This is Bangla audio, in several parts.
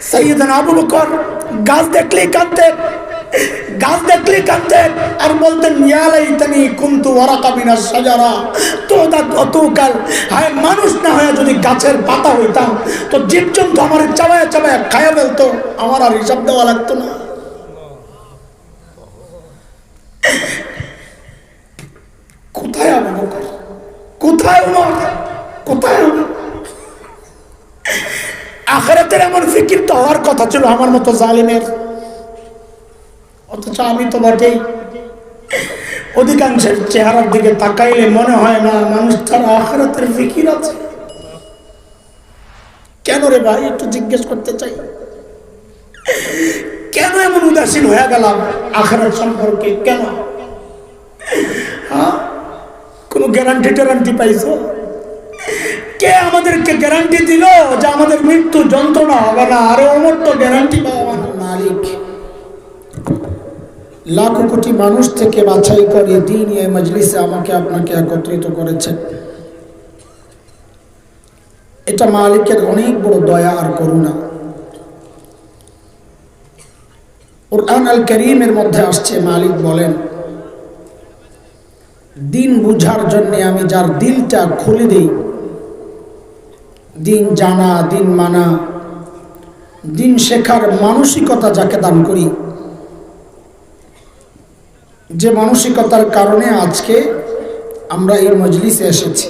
সাইয়েদনা আবু বকর গাছ দেখলেই কাঁদতেন, গাছ দেখলেই কাঁদতেন আর বলতেন ইয়া লাইতানি কুনতু ওয়ারাকা মিনাশ শাজারা তুকাল। হায় মানুষ না হয়ে যদি গাছের পাতা হইতাম তো জীবজন্তু আমার চাবায়া চাবায়া খায়া ফেলতো, আমার আর হিসাব দেওয়া লাগতো না। কোথায় আবু বকর, কোথায় ওমর, কোথায় ওমর? আখিরাতের এমন ফিকির তো হওয়ার কথা ছিল আমার মতো জালিমের, অথচ আমি তো বটেই। অধিকাংশের চেহারার দিকে তাকাইলে মনে হয় না মানুষটার আখিরাতের ফিকির আছে। কেন রে ভাই, একটু জিজ্ঞেস করতে চাই, কেন এমন উদাসীন হয়ে গেলাম আখিরাত সম্পর্কে? কেন? হ্যাঁ, কোন গ্যারান্টি পাইছো? কে আমাদেরকে গ্যারান্টি দিল যে আমাদের মৃত্যু যন্ত্রণা হবে না? আরে ওমর তো গ্যারান্টি পাওয়া মালিক। লাখো কোটি মানুষ থেকে বাছাই করে দিন এই মজলিসে আমাকে আপনাকে একত্রিত করেছেন। এটা মালিকের অনেক বড় দয়া আর করুণা। কুরআন আল কারীমের মধ্যে আসছে, মালিক বলেন দিন বুঝার জন্য আমি যার দিলটা খুলে দেই, দিন জানা, দিন মানা, দিন শেখার মানসিকতা যাকে দান করি, যে মানসিকতার কারণে আজকে আমরা এই মজলিসে এসেছি।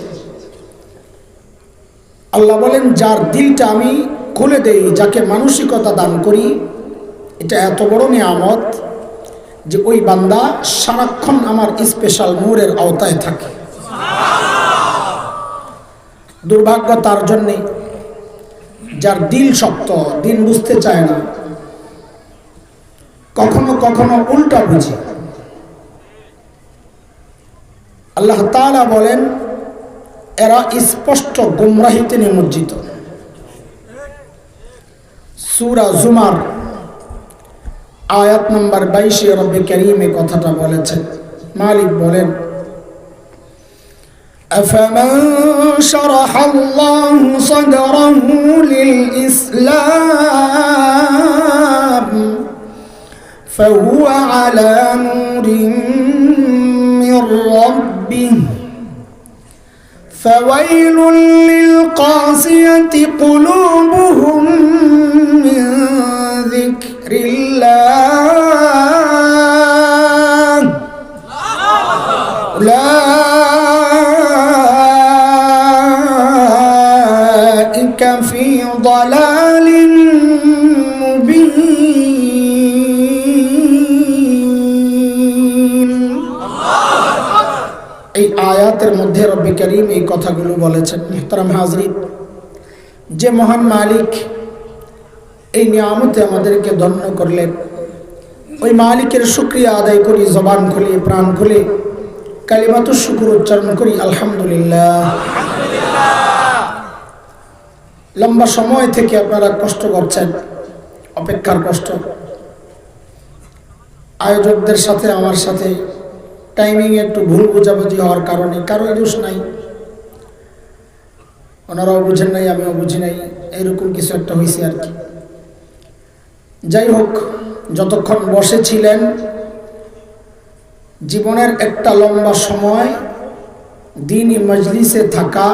আল্লাহ বলেন যার দিলটা আমি খুলে দেই, যাকে মানসিকতা দান করি, এটা এত বড় নিয়ামত যে ওই বান্দা সারাক্ষণ আমার স্পেশাল নূরের আওতায় থাকে। দুর্ভাগ্য তার জন্যে যার দিল শক্ত, দিন বুঝতে চায় না, কখনো কখনো উল্টা বুঝে। আল্লাহ তাআলা বলেন এরা স্পষ্ট গুমরাহিতে নিমজ্জিত। সূরা জুমার আয়াত নম্বর 22 রব্বে কারীম এই কথাটা বলেছেন। মালিক বলেন أفمن شرح الله صدره للإسلام فهو على نور من ربه فويل للقاسية قلوبهم من ذكر الله أولئك في ضلال مبين। এই আয়াতের মধ্যে রব্বি করিম এই কথাগুলো বলেছেন। মুহতারাম হাজরিন, যে মহান মালিক এই নিয়ামতে আমাদেরকে ধন্য করলেন, ওই মালিকের শুকরিয়া আদায় করি, জবান খুলে প্রাণ খুলে কালিমাতুশ শুকর উচ্চারণ করি আলহামদুলিল্লাহ। লম্বা সময় থেকে আপনারা কষ্ট করছেন, অপেক্ষার কষ্ট। আয়োজকদের সাথে আমার সাথে টাইমিং একটু ভুল বোঝাবুঝি হওয়ার কারণে, কারো দোষ নাই, ওনারাও বুঝেন নাই, আমিও বুঝি নাই, এরকম কিছু একটা হয়েছে আর কি। যাই হোক, যতক্ষণ বসেছিলেন জীবনের একটা লম্বা সময় দ্বীনি মজলিসে থাকা,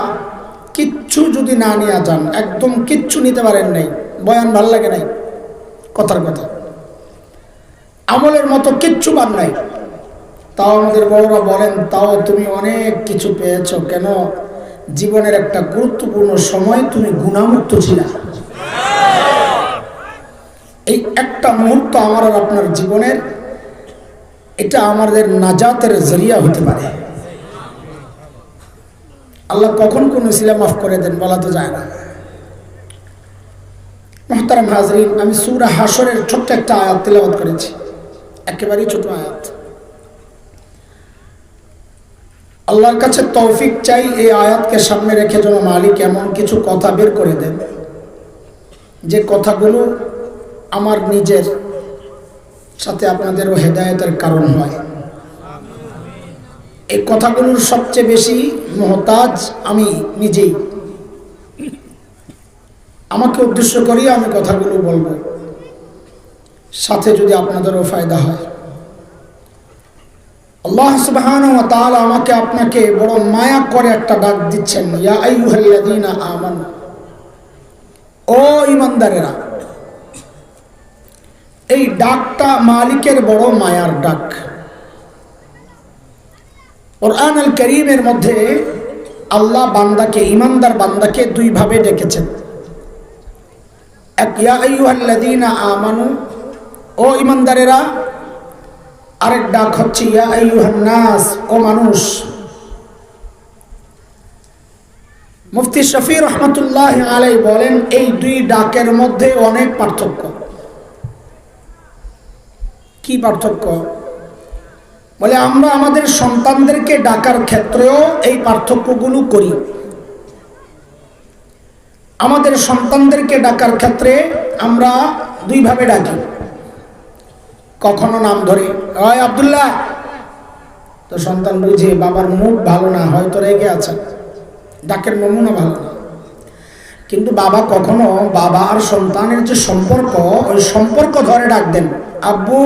কিচ্ছু যদি না নিয়ে যান, একদম কিচ্ছু নিতে পারেন নাই, বয়ান ভাল লাগে নাই, কথার কথা, আমলের মতো কিচ্ছু বাদ নাই, তাও আমাদের বড়রা বলেন তাও তুমি অনেক কিছু পেয়েছো। কেন? জীবনের একটা গুরুত্বপূর্ণ সময় তুমি গুনাহমুক্ত ছিলা। এই একটা মুহূর্ত আমার আর আপনার জীবনের, এটা আমাদের নাজাতের জরিয়া হতে পারে। আল্লাহ কখন কোন উসিলা মাফ করে দেন বলা তো যায় না। মুহতারাম হাজরিন, আমি সূরা হাশরের ছোট্ট একটা আয়াত তেলাওয়াত করেছি, একেবারেই ছোট আয়াত। আল্লাহর কাছে তৌফিক চাই এই আয়াতকে সামনে রেখে যেন মালিক এমন কিছু কথা বের করে দেন যে কথাগুলো আমার নিজের সাথে আপনাদেরও হেদায়েতের কারণ হয়। এই কথাগুলোর সবচেয়ে বেশি মুহতাজ আমি নিজেই। আমাকে উদ্দেশ্য করিয়ে আমি কথাগুলো বলবো, সাথে যদি আপনাদেরও ফায়দা হয়। আল্লাহ সুবহানাহু ওয়া তাআলা আমাকে আপনাকে বড় মায়া করে একটা ডাক দিচ্ছেন, ইয়া আইয়ুহাল্লাযীনা আমানু, ও ঈমানদারেরা। এই ডাকটা মালিকের বড় মায়ার ডাক। কুরআন আল কারীমের মধ্যে আল্লাহ বান্দাকে, ঈমানদার বান্দাকে দুই ভাবে ডেকেছেন। এক ইয়া আইয়ুহাল্লাযীনা আমানু, ও ঈমানদারেরা। আরেক ডাক হচ্ছে ইয়া আইয়ুহান নাস, ও মানুষ। মুফতি শফি রহমাতুল্লাহি আলাইহি বলেন এই দুই ডাকের মধ্যে অনেক পার্থক্য। কি পার্থক্য? বলে আমরা আমাদের সন্তানদেরকে ডাকার ক্ষেত্রেও এই পার্থক্যগুলো করি। আমাদের সন্তানদেরকে ডাকার ক্ষেত্রে আমরা দুই ভাবে ডাকি। কখনো নাম ধরে, ওই আব্দুল্লাহ, তো সন্তান বুঝে বাবার মুখ ভালো না, হয়তো রেগে আছে, ডাকের নমুনা ভালো না। কিন্তু বাবা কখনো বাবা আর সন্তানের যে সম্পর্ক, ওই সম্পর্ক ধরে ডাক দেন, আব্বু,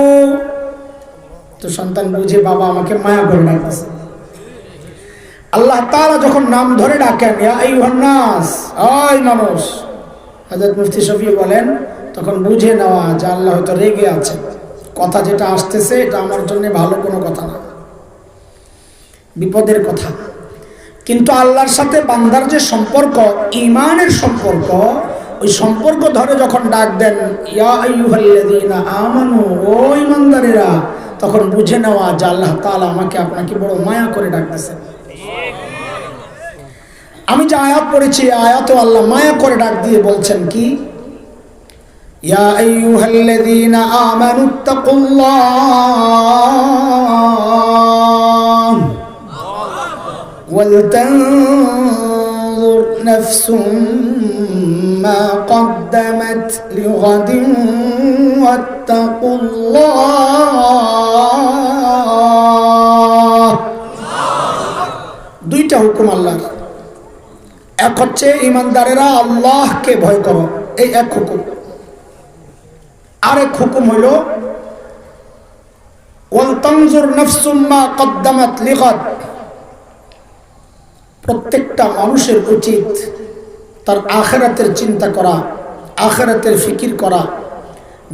তো সন্তান বুঝে বাবা আমাকে মায়া করে ডাকতেছে। আল্লাহ তাআলা যখন নাম ধরে ডাকেন, ইয়া আইয়ুহান নাস, ওই মানুষ, হযরত মুফতি শফি বলেন তখন বুঝে নেওয়া যে আল্লাহ হয়তো রেগে আছে, কথা যেটা আসতেছে এটা আমার জন্য ভালো কোনো কথা না, বিপদের কথা। কিন্তু আল্লাহর সাথে বান্দার যে সম্পর্ক, ঈমানের সম্পর্ক, ওই সম্পর্ক ধরে যখন ডাক দেন, ইয়া আইয়ুহাল্লাযীনা আমানু, ও ঈমানদারেরা, তখন বুঝে নেওয়া যে আল্লাহ তাআলা আমাকে আপনাকে বড় মায়া করে ডাকতেছে। আমি যে আয়াত পড়েছি, আয়াতে আল্লাহ মায়া করে ডাক দিয়ে বলছেন কি, ইয়া আইয়ুহাল্লাযীনা আমানুত্তাকুল্লাহ ওয়ালতানজুর নাফসুম মা কদ্দামাত লিগাদিন ওয়াত্তাকুল্লাহ। দুইটা হুকুম আল্লাহর। এক হচ্ছে ঈমানদারেরা আল্লাহকে ভয় করো, এই এক হুকুম। আরেক হুকুম হলো ওয়ালতানজুর নাফসুম মা কদ্দামাত লিগাদ। প্রত্যেকটা মানুষের উচিত তার আখিরাতের চিন্তা করা, আখিরাতের ফিকির করা,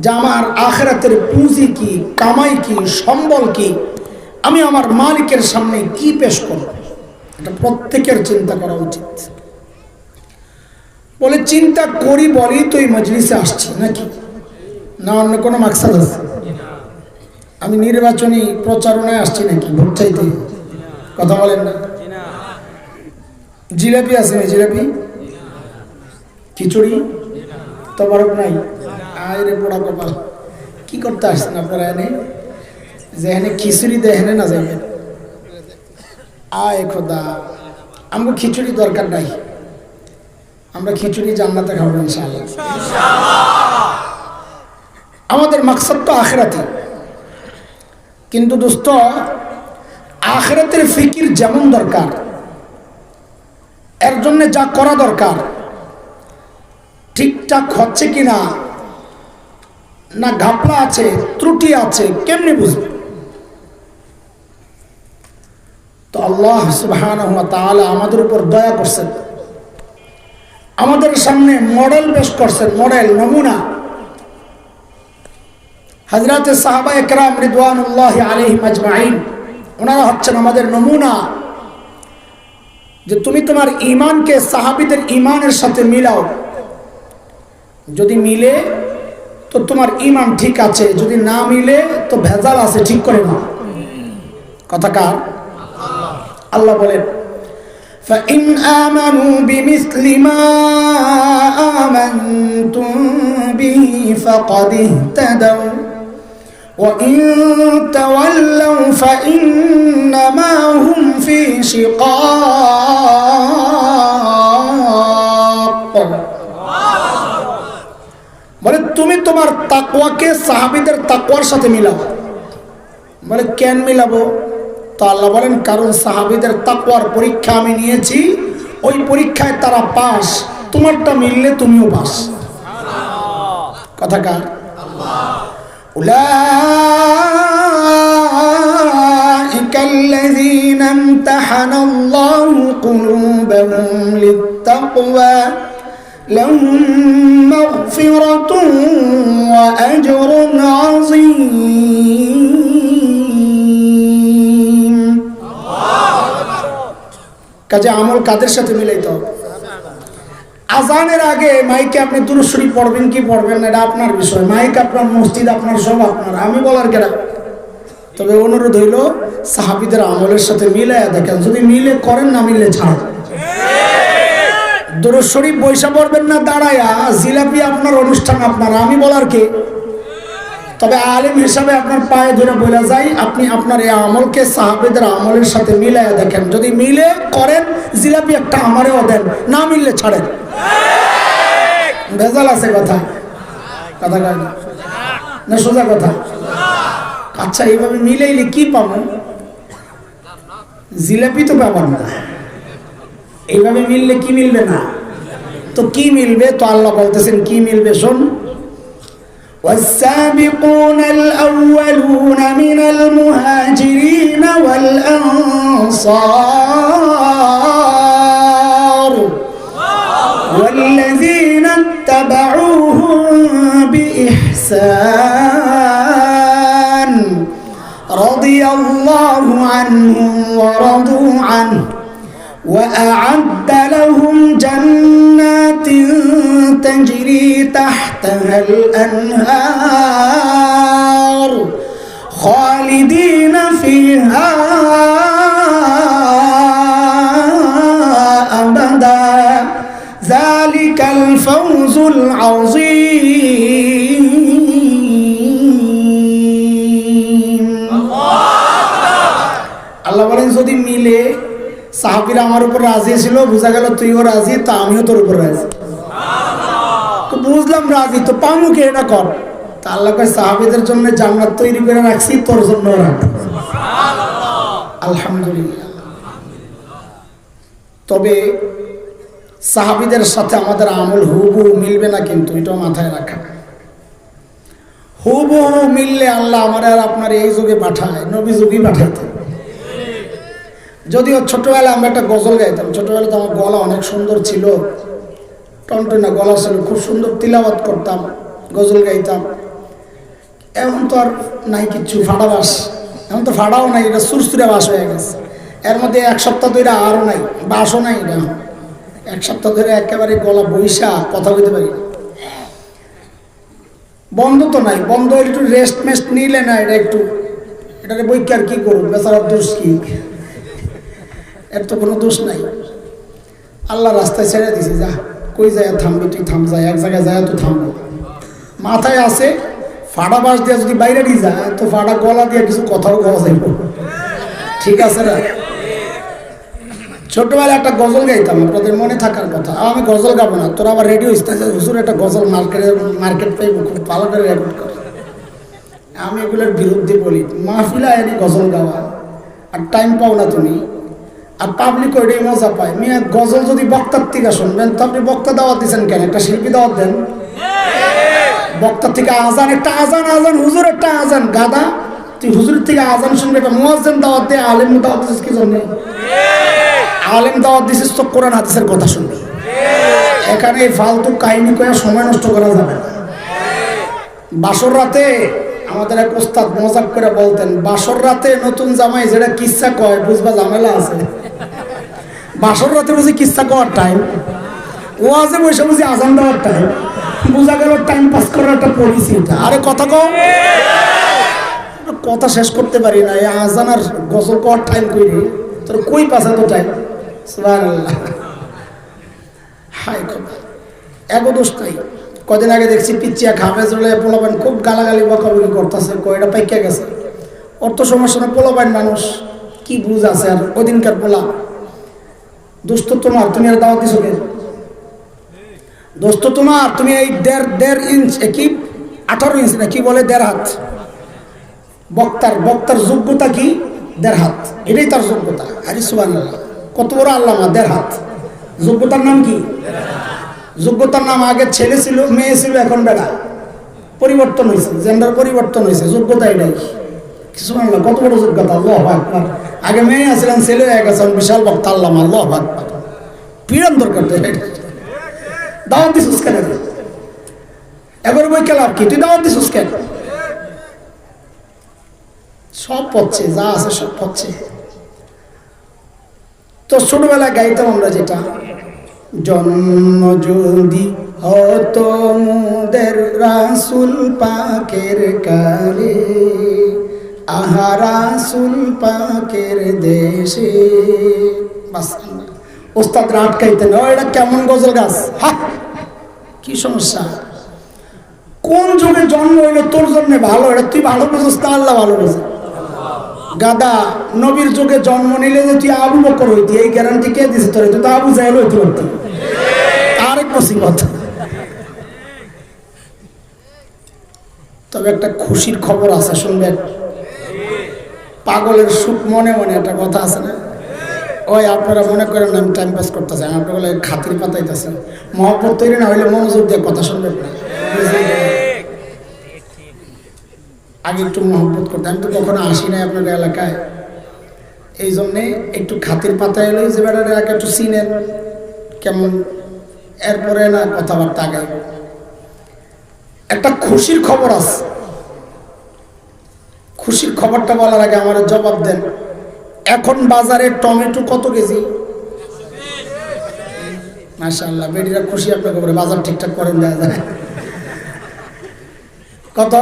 যে আমার আখিরাতের পুঁজি কি, কামাই কি, সম্বল কি, আমি আমার মালিকের সামনে কি পেশ করব, এটা প্রত্যেকের চিন্তা করা উচিত। বলে চিন্তা করি বলি তো এই মজলিসে আসছি নাকি, না অন্য কোনো মাকসাদ আছে? আমি নির্বাচনী প্রচারণায় আসছি নাকি ভোট চাইতে? কথা বলেন না। জিলাপি আছে না? জিলাপি, খিচুড়ি, তবরক নাই? আরে পোড়া কপাল, কি করতে আসছেন আপনারা এনে? যে এখানে খিচুড়ি দেয় এখানে না যাবেন। আয় খোদা, আমাকে খিচুড়ি দরকার নাই, আমরা খিচুড়ি জান্নাতে খাবো ইনশাআল্লাহ। আমাদের মাকসাদ তো আখিরাতে। কিন্তু দোস্ত, আখিরাতের ফিকির যেমন দরকার, এর জন্য যা করা দরকার ঠিকঠাক হচ্ছে কিনা, না ঘাপলা আছে, ত্রুটি আছে, কেমনে বুঝবে? তো আল্লাহ সুবহানাহু ওয়া তাআলা আমাদের উপর দয়া করছেন, আমাদের সামনে মডেল পেশ করছেন, মডেল, নমুনা। হযরত সাহাবায়ে কেরাম রিদওয়ানুল্লাহি আলাইহিম আজমাইন, ওনারা হচ্ছেন আমাদের নমুনা, যে তুমি তোমার ঈমানকে সাহাবীদের ঈমানের সাথে মিলাও। যদি মিলে তো তোমার ঈমান ঠিক আছে, যদি না মিলে তো ভেজাল আছে, ঠিক করে নাও। কথা কার? আল্লাহ বলেন, فَإِنْ آمَنُوا بِمِثْلِ مَا آمَنْتُمْ بِهِ فَقَدِ اهْتَدَوْا وَإِنْ تَوَلَّوْا فَإِنَّمَا هُمْ فِي شِقَاقٍ। বলে তুমি তোমার তাকওয়াকে সাহাবীদের তাকওয়ার সাথে মিলাও। বলে কেন মিলাবো? তো আল্লাহ বলেন, কারণ সাহাবীদের তাকওয়ার পরীক্ষা আমি নিয়েছি, ওই পরীক্ষায় তারা পাস, তোমারটা মিললে তুমিও পাস। কথা কার? উলাইকা আল্লাযীনা ইমতাহানাল্লাহু কুলুবাহুম লিত-তাকওয়া লাহুম মাগফিরাতুন ওয়া আজরুন আযীম। কাজে আমল কাদের সাথে মিলাইতে হবে? আজানের আগে মাইকে আপনি দুরূদ শরীফ পড়বেন কি পড়বেন না এটা আপনার বিষয়। মাইক আপনার, মসজিদ আপনার, সব আপনার, আমি বলার কেনা। তবে অনুরোধ হইল সাহাবীদের আমলের সাথে মিলাইয়া দেখেন, যদি মিলে করেন, না মিলে ছাড়। দুরূদ শরীফ বৈশা পড়বেন না দাঁড়ায়া, জিলাপি আপনার, অনুষ্ঠান আপনার, আমি বলার কে। তবে আলেম হিসাবে আপনার পায়ে ধরে বলা যায়, আপনি আপনার এই আমলকে সাহাবীদের আমলের সাথে মিলাইয়া দেখেন, যদি মিলে করেন, জিলাপি একটা আমারেও দেন, না মিললে ছাড়েন। ভেজাল আছে কথা, কথা কয় না সোজা কথা। আচ্ছা, এইভাবে মিলাইলে কি পাবো? জিলাপি তো পাবেন না। এইভাবে মিললে কি মিলবে না? তো কি মিলবে? তো আল্লাহ বলতেছেন কি মিলবে, শোন। والسابقون الأولون من المهاجرين والأنصار والذين اتبعوهم بإحسان رضي الله عنهم ورضوا عنه وأعد لهم جنات تجري تحتها الأنهار خالدين فيها أبدا ذلك الفوز العظيم। আল্লাহ বলেন যদি মিলে, সাহাবীরা আমার উপর রাজি ছিল, বুঝা গেল তুইও রাজি, তা আমিও তোর উপর রাজি। তো বুঝলাম রাজি, তো পামুকে এটা কর। তা আল্লাহ কয় সাহাবীদের জন্য জান্নাত তৈরি করে রাখছি, তোর জন্য রাখ। আলহামদুলিল্লাহ। তবে সাহাবীদের সাথে আমাদের আমল হুবহু মিলবে না, কিন্তু এটাও মাথায় রাখা। হুবহু মিললে আল্লাহ আমার আর আপনার এই যুগে পাঠায়, নবী যুগই পাঠাইতে। যদিও ছোটবেলায় আমরা একটা গজল গাইতাম, ছোটবেলায় তো আমার গলা অনেক সুন্দর ছিল, টনটনা গলা ছিল, খুব সুন্দর তিলাওয়াত করতাম, গজল গাইতাম। এখন তো আর নাই কিচ্ছু, ফাটা বাস। এখন তো ফাটাও নাই, এটা সুরসুরে বাস হয়ে গেছে। এর মধ্যে এক সপ্তাহ ধরে আরও নাই, বাসও নাই। এটা এক সপ্তাহ ধরে একেবারে গলা বৈশা কথা বলতে পারি। বন্ধ তো নাই, বন্ধ একটু রেস্ট মেস্ট নিলে না, এটা একটু এটাকে বইকে আর কি করুন, বেচারার দোষ কি? এর তো কোনো দোষ নাই। আল্লাহ রাস্তায় ছেড়ে দিছে, যা কই যায় থামবি, তুই থাম, যায় এক জায়গায় যায় তো থামবো। মাথায় আছে ফাটা বাস দিয়ে যদি বাইরে নিয়ে যায়, তো ফাটা গলা দিয়ে কিছু কথাও গাওয়া যাইব। ঠিক আছে না? ছোটবেলায় একটা গজল গাইতাম, আপনাদের মনে থাকার কথা। আমি গজল গাবো না, তোরা আবার রেডিও হুজুর একটা গজল মার্কেট পাইব, খুব ভালো করে রেকর্ড করে। আমি এগুলোর বিরুদ্ধে বলি, মাহফিলা এনে গজল গাওয়া আর টাইম পাও না তুমি, আর পাবলিক ওইটাই মজা পায়। মেয়ে গজল যদি বক্তার থেকে শুনবেন, তো আপনি বক্তা দাওয়াত দিচ্ছেন কেন? একটা শিল্পী দাওয়াত দেন। বক্তার থেকে আজান, একটা আজান, আজান হুজুর একটা আজান, গাদা তুই হুজুরের থেকে আজান শুনবে, একটা মুয়াজ্জিন দাওয়াত দে। আলেম দাওয়াত দিছিস কি জন্য? আলেম দাওয়াত দিছিস তো কোরআন হাদিসের কথা শুনবি। এখানে ফালতু কাহিনী কয়ে সময় নষ্ট করা যাবে না। বাসর রাতে আমাদের এক ওস্তাদ মজাক করে বলতেন, বাসর রাতে নতুন জামাই যেটা কিচ্ছা কয়, বুঝবা ঝামেলা আছে। বাসর রাতে বুঝি কিচ্ছা কওয়ার টাইম, ও আছে বসে বুঝি আজান দেওয়ার টাইম, বোঝা গেল টাইম পাস করার একটা পলিসি। আরে কথা কও, কথা শেষ করতে পারি না। এই আজান আর গজল কওয়ার টাইম কই রে, তোর কই পাশা তো টাইম। সুবহানাল্লাহ, হাই কথা এগো দোষ নাই। কদিন আগে দেখছি পিচ্চিয়া খাবে চলে পোলাবান খুব গালাগালি বকাবকি করতেছে, কয়টা পাইকা গেছে। ওর তো সমস্যা না, পোলাবান মানুষ কি বুঝ আছে। আর ওদিনকার পোলা দোস্ত তোমার, তুমি আর দাওয়াত দিছো কেন? দোস্ত তোমার, তুমি এই দেড় ইঞ্চ কি 18 ইঞ্চ না কি বলে, 1.5 হাত। বক্তার যোগ্যতা কি? 1.5 হাত, এটাই তার যোগ্যতা। আরে সুবহানাল্লাহ, কত বড় আল্লামা, 1.5 হাত যোগ্যতার নাম কি? যোগ্যতার নাম আগে ছেলে ছিল, মেয়ে ছিল, এখন বেড়া। পরিবর্তন হয়েছে, জেন্ডার পরিবর্তন হয়েছে, যোগ্যতা এটাই। কিছু না, কত বড় যোগ্যতা! আল্লাহু আকবার। আগে মেয়ে আসলেন, ছেলে হয়ে গেছেন বিশাল বক্তা। আল্লাহ, আল্লাহু আকবার। পীড়ন দরকার তো। দাওয়াত দিছিস কেন? এবার বই খেলার কি, তুই দাওয়াত দিছিস কেন? সব পড়ছে, যা আছে সব পড়ছে। তো ছোটবেলায় গাইতাম আমরা যেটা, জন্ম যদি হতো মোদের রাসূল পাকের কালে, আহা রাসূল পাকের দেশে। বাস, ওস্তাদরা আটকাইতেন, এটা কেমন গজল গাছ? হা, কি সমস্যা? কোন যুগে জন্ম হইলো তোর জন্য ভালো, এটা তুই ভালো বুঝিস না, আল্লাহ ভালো বুঝে। গাদা, নবীর যুগে জন্ম নিলে যে তুই আবু বকর হইতি, এই গ্যারান্টি কে দিছে তোরে? তুই তো আবু জাহেল হইতে পারতি। আরেক মুসিবত। তবে একটা খুশির খবর আছে, শুনবেন। পাগলের সুখ মনে মনে একটা কথা আছে না? ওই আপনারা মনে করেন আমি টাইম পাস করতেছি, আমি আপনার খাতির পাতাইতেছি। মহব্বত তৈরি না হইলে মনোযোগ দিয়ে কথা শুনবেন না। আগে একটু মহব্বত করতে, আমি তো কখনো আসি নাই আপনার এলাকায়, এই জন্যে একটু খাতির পাতায় এলো যে বেড়ার এলাকা একটু চিনেন কেমন, এরপরে না কথাবার্তা আগে। একটা খুশির খবর আছে, খুশির খবরটা বলার আগে আমার জবাব দেন। এখন বাজারে টমেটো কত কেজি? মাশাআল্লাহ, বেডিরা খুশি আপনাকে বলে, বাজার ঠিকঠাক করেন দেওয়া যায়। কত?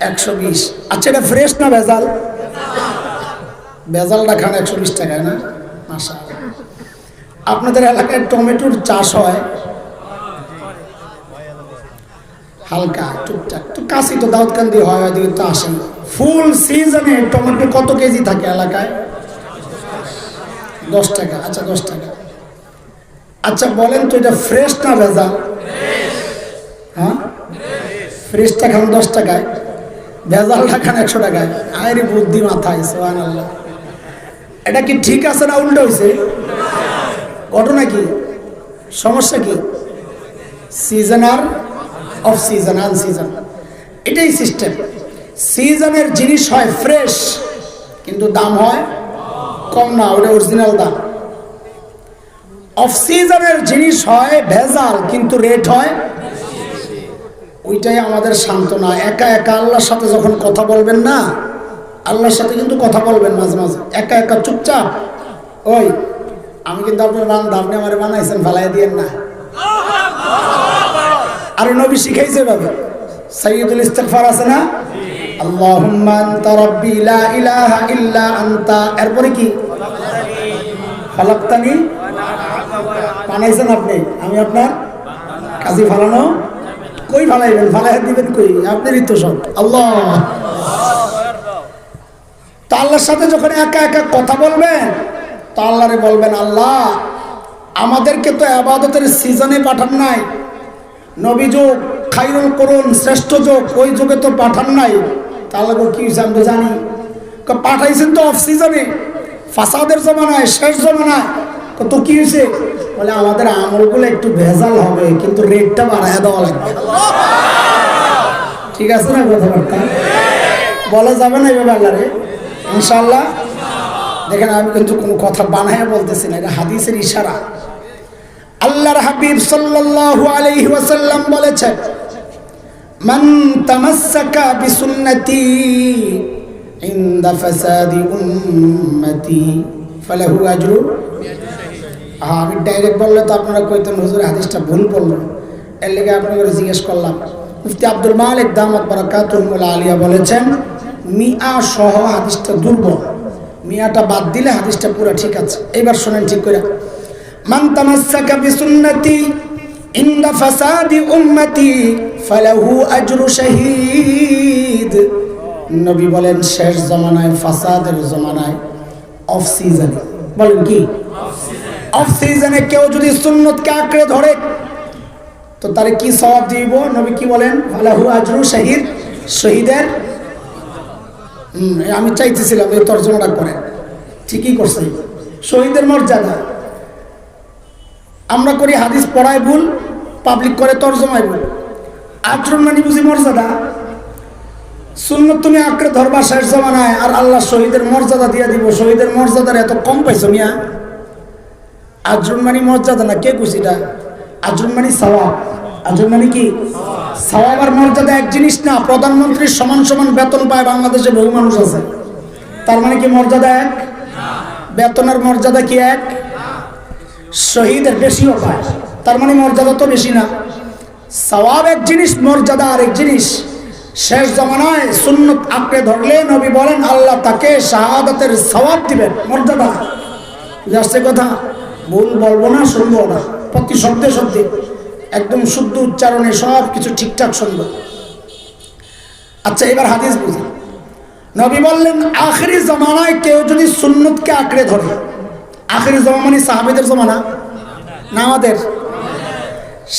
120। আচ্ছা, এটা ফ্রেশ না ভেজাল? ভেজালটা খান 120 টাকায় না? মাশাআল্লাহ। আপনাদের এলাকায় টমেটোর চাষ হয়? হালকা টুকটাক, তো কাশি তো দাউদকান্দি হয়, ওইদিকে তো আসেন। ফুল সিজনে টমেটো কত কেজি থাকে এলাকায়? 10 টাকা। আচ্ছা, 10 টাকা। আচ্ছা বলেন তো, এটা ফ্রেশ না ভেজাল? হ্যাঁ, ফ্রেশটা খান 10 টাকায়, ভেজালটা খান 100 টাকায়। আরে বুদ্ধি মাথায়, সুবহানাল্লাহ। এটা কি ঠিক আছে না উল্টো হয়েছে? ঘটনা কি, সমস্যা কি? সিজন আর অফ সিজন, আন সিজন, এটাই সিস্টেম। সিজনের জিনিস হয় ফ্রেশ, কিন্তু দাম হয় কম না, ওটা অরিজিনাল দাম। অফ সিজনের জিনিস হয় ভেজাল, কিন্তু রেট হয়, ওইটাই আমাদের সান্ত্বনা। একা একা আল্লাহর সাথে যখন কথা বলবেন না, আল্লাহর সাথে কিন্তু কথা বলবেন মাঝে মাঝে, একা একা চুপচাপ। ওই আমি কিন্তু আপনার বান্দা, আপনি আমার বানাইছেন, ফালাই দিয়েন না। আর নবী শিখাইছে ভাবে, সাইয়্যিদুল ইস্তিগফার আছে না? আল্লাহুম্মা আনতা রাব্বি লা ইলাহা ইল্লা আনতা। এরপরে কি? খালাকতানি। বানাইছেন আপনি, আমি আপনার কাজী। ফালানো কই ফালাইবেন? ফালাই দিবেন কই? আপনারই তো সব। আল্লাহ। তো আল্লাহর সাথে যখন একা একা কথা বলবেন, তো আল্লাহরে বলবেন, আল্লাহ আমাদেরকে তো ইবাদতের সিজনে পাঠান নাই, নবী যুগ, খায়রুল কুরুন, শ্রেষ্ঠ যুগ, ওই যুগে তো পাঠান নাই। তাহলে কি হয়েছে আমি তো জানি। পাঠাইছেন তো অফ সিজনে, ফাসাদের জমানায়, শেষ জমানায়। তো কি হয়েছে? বলে আমাদের আমলগুলো একটু ভেজাল হবে, কিন্তু রেটটা বাড়ায় দেওয়া লাগবে। ঠিক আছে না কথাবার্তা? বলা যাবে না এভাবে আল্লাহরে, ইনশাআল্লাহ। দেখেন, আমি কিন্তু কোনো কথা বানায় বলতেছি না, এটা হাদিসের ইশারা। আল্লাহর হাবিব সাল্লাল্লাহু আলাইহি ওয়াসাল্লাম বলেছেন, মান তামাসসাকা বিসুন্নতি ইনদা ফাসাদি উম্মতি ফালাহু আজরু। আমি ডাইরেক্ট বললে তো আপনারা কইতেন হুজুর হাদিসটা ভুল বললেন, এর লেগে আপনাকে জিজ্ঞেস করলাম। মুফতি আব্দুল মালিক দামাত বারাকাতুহুল আলিয়া বলেছেন, মিয়া সহ হাদিসটা দুর্বল, মিয়াটা বাদ দিলে হাদিসটা পুরো ঠিক আছে। এবার শুনেন ঠিক করে, মান তামাসসাকা বিসুন্নতি ইনদা ফাসাদি উম্মতি ফালাহু আজরু শাহীদ। নবী বলেন, শেষ জমানায়, ফাসাদের জমানায়, অফ সিজনে, বলেন কি অফ সিজনে কেউ যদি সুন্নতকে আঁকড়ে ধরে, তো তারে কি সওয়াব দিব? নবী কি বলেন? ফালাহু আজরু শাহীদ, শহীদের। আমি চাইতেছিলাম এই তর্জমাটা করেন, ঠিকই করছে, শহীদের মর্যাদা। আমরা করি হাদিস পড়ায় ভুল, পাবলিক করে তর্জমায় ভুল। আচরণ মানে বুঝি মর্যাদা। সুন্নত তুমি আঁকড়ে ধরবা শেষ জমানায়, আর আল্লাহ শহীদের মর্যাদা দিয়ে দিব। শহীদের মর্যাদার এত কম পাইছো মিয়া? আচরণ মানে মর্যাদা না, কে খুশিটা? আচরণ মানে সওয়াব। আচরণ মানে কি? সওয়াব আর মর্যাদা এক জিনিস না। প্রধানমন্ত্রীর সমান সমান বেতন পায় বাংলাদেশে বহু মানুষ আছে, তার মানে কি মর্যাদা এক? বেতনের মর্যাদা কি এক? শহীদের বেশিও পায়, তার মানে মর্যাদা তো বেশি না। সওয়াব এক জিনিস, মর্যাদা আর এক জিনিস। শেষ জামানায় সুন্নত আঁকড়ে ধরলে নবী বলেন আল্লাহ তাকে শাহাদাতের সওয়াব দিবেন, মর্যাদা। বুঝে কথা? ভুল বলবো না, শুনবো না, প্রতি শব্দে শব্দে একদম শুদ্ধ উচ্চারণে সব কিছু ঠিকঠাক শুনবো। আচ্ছা, এবার হাদিস বুঝি। নবী বললেন আখিরি জামানায় কেউ যদি সুন্নতকে আঁকড়ে ধরে, আখিরি জামানা মানে সাহাবীদের জামানা না আমাদের,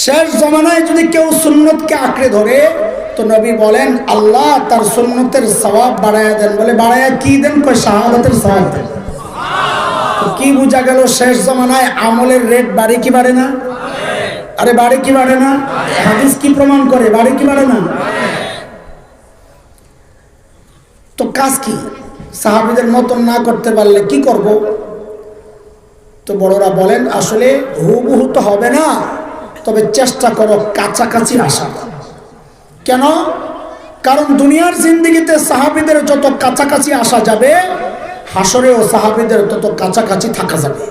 শেষ জামানায় যদি কেউ সুন্নতকে আঁকড়ে ধরে, তো নবী বলেন আল্লাহ তার সুন্নতের সওয়াব বাড়ায়া দেন। বলে বাড়ায়া কি দেন? কয় শাহাদাতের সওয়াব দেন। তো কি বোঝা গেল? শেষ জামানায় আমলের রেট বাড়ে কি বাড়ে না? আরে বাড়ে কি বাড়ে না? হাদিস কি প্রমাণ করে? বাড়ে কি বাড়ে না? তো কাজ কি? সাহাবীদের মতন না করতে পারলে কি করব? তো বড়রা বলেন আসলে হুবহু তো হবে না, তবে চেষ্টা করো কাছাকাছি আসা। কেন? কারণ দুনিয়ার জিন্দেগিতে সাহাবীদের যত কাছাকাছি আসা যাবে, হাসরেও সাহাবীদের তত কাছাকাছি থাকা যাবে।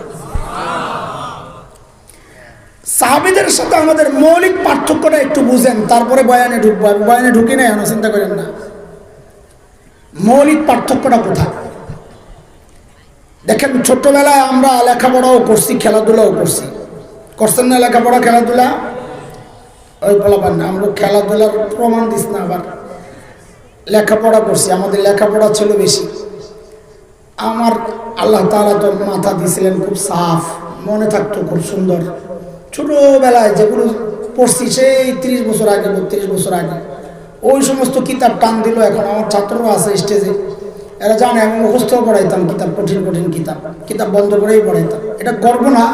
সাহাবীদের সাথে আমাদের মৌলিক পার্থক্যটা একটু বুঝেন, তারপরে বয়ানে ঢুকবো। আমি বয়ানে ঢুকি না, এখনো চিন্তা করেন না। মৌলিক পার্থক্যটা কোথায় দেখেন। ছোটবেলায় আমরা লেখাপড়াও করছি, খেলাধুলাও করছি। করছেন না লেখাপড়া খেলাধুলা? ওই বলাবার না, আমরা খেলাধুলার প্রমাণ দিস না। আবার লেখাপড়া করছি, আমাদের লেখাপড়া ছিল বেশি। আমার আল্লাহ তাআলা তো মাথা দিয়েছিলেন খুব সাফ, মনে থাকতো খুব সুন্দর। ছোটবেলায় যেগুলো পড়ছি সেই 30 বছর আগে, 32 বছর আগে, ওই সমস্ত কিতাব টান দিল। এখন আমার ছাত্ররা আছে স্টেজে, এরা জানে আমি মুখস্থ পড়াইতাম কিতাব, কঠিন কঠিন কিতাব, কিতাব বন্ধ করেই পড়াইতাম। এটা করবো না,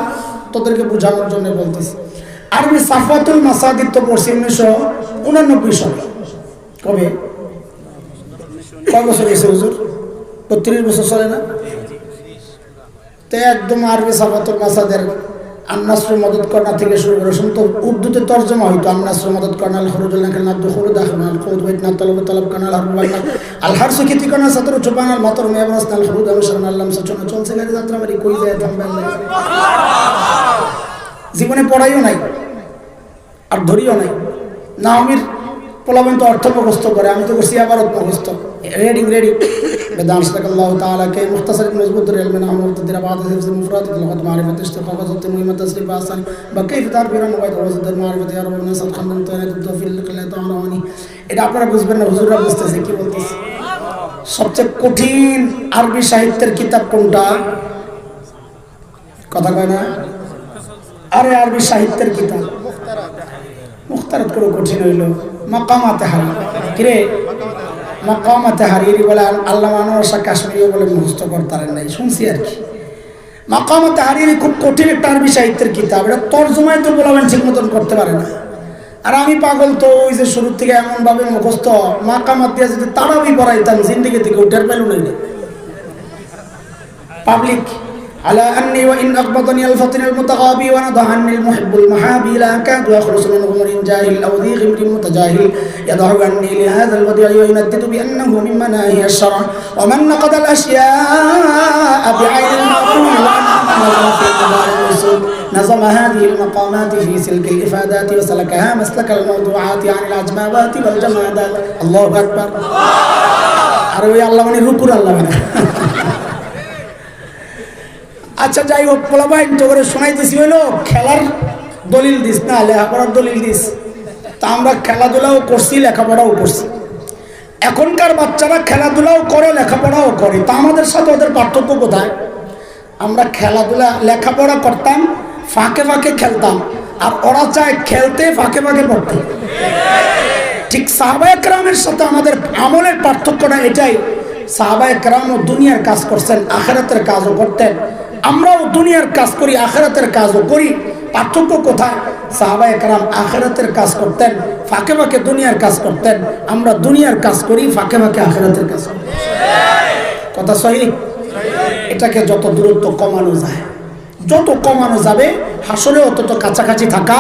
তোদেরকে বোঝানোর জন্য বলতেছি। আরবি সাফাতুল মাসাদিদ তো পড়ছি 1989 সালে। কবে? কয় বছর হয়েছে হুজুর? 32 বছর চলে না? তো একদম আরবি সাফাতুল মাসাদের আন্নাসর মদদ করনা থেকে শুরু করে শুনতো। উর্দুতে তর্জমা হইতো আন্নাসর মদদ করনা, আল খুরুজুল নাকাল নাদ দুখুল দাখিল আল খুরুজ বাইতনা তলব তলব কানাল হারবানা আল হারসু খেতি করনা সাতর চুপান আল মাতর মেবরাস আল খুরুজ আমশান আল্লাম সচনা চলছে গাড়ি যাত্রা বাড়ি কই যায় থামবেন না। জীবনে পড়াইও নাই আর ধরিও নাই। নাওমির পোলাবেন তো অর্থ মুখস্থ করে, আমি তো করছি আবার মুখস্থ। রেডি বেদান সাল্লাল্লাহু তাআলা কে মুখতাসার মজবুত ইলম না আমর তদিরা বাদ হিফজ মুফরাদ লغত মারিফাত ইস্তিফাদ যত মুহিম তাসরিফ আসান বাকি ফিতার বিরান ওয়াইদ ওয়াজদ মারিফাত ইয়া রাব্বুনা সাদ খানদান তাআলা তৌফিল লিল্লাহ তাআলানি। এটা আপনারা বুঝবেন না, হুজুররা বুঝতেছে কি বলতেছে। সবচেয়ে কঠিন আরবি সাহিত্যের কিতাব কোনটা? কথা কয় না? আরে আরবি সাহিত্যের কিতাব মুখতারাত করে কঠিন হইল মাকামাতে হারিরি। কিরে মাকামাতে হারিরি বলে আল্লামা আনোয়ার শাহ কাশ্মীরিও বলে মুখস্থ করতারেন নাই, শুনছি আর কি। মাকামাতে হারিরি খুব কঠিন একটা আরবি সাহিত্যের কিতাব। এটা তর্জমায় তো বলাবেন ঠিক মতন করতে পারে না। আর আমি পাগল তো ওই যে শুরু থেকে এমনভাবে মুখস্থ মাকামাত দিয়ে যদি তারাবি পড়াইতাম জিন্দিগি থেকে উঠার পেল নাই পাবলিক। على أني وإن أقبضني الفطن المتغابي ونضع عني المحب المحابي لا أكاد أخلص من غمر جاهل أو ذي غمر متجاهل يضع عني لهذا الوديع ويندد بأنه من مناهي الشرع ومن نقض الأشياء بعين المعقول نظم هذه المقامات في سلك الإفادات وسلكها مسلك الموضوعات عن الأجمابات والجمادات. الله أكبر. أروي الله من الركور الله من. আচ্ছা যাই হোক, পোলাবাইন তো করে শোনাইতেছি হইলো খেলার দলিল দিস না, লেখাপড়ার দলিল দিস। তা আমরা খেলাধুলাও করছি, লেখাপড়াও করছি। এখনকার বাচ্চারা খেলাধুলাও করে, লেখাপড়াও করে। তা আমাদের সাথে ওদের পার্থক্য কোথায়? আমরা খেলাধুলা লেখাপড়া করতাম, ফাঁকে ফাঁকে খেলতাম, আর ওরা চায় খেলতে ফাঁকে ফাঁকে পড়তে। ঠিক সাহাবায়ে কেরামের সাথে আমাদের আমলের পার্থক্যটা এটাই। সাহাবায়ে কেরামও দুনিয়ার কাজ করছেন, আখিরাতের কাজও করতেন। আমরাও দুনিয়ার কাজ করি, আখিরাতের কাজও করি। পার্থক্য কোথায়? সাহাবায়ে কেরাম আখিরাতের কাজ করতেন, ফাঁকে ফাঁকে দুনিয়ার কাজ করতেন। আমরা দুনিয়ার কাজ করি, ফাঁকে ফাঁকে আখিরাতের কাজ করি। কথা সহিহ? এটাকে যত দূরত্ব কমানো যায়, যত কমানো যাবে হাসরে অত কাছাকাছি থাকা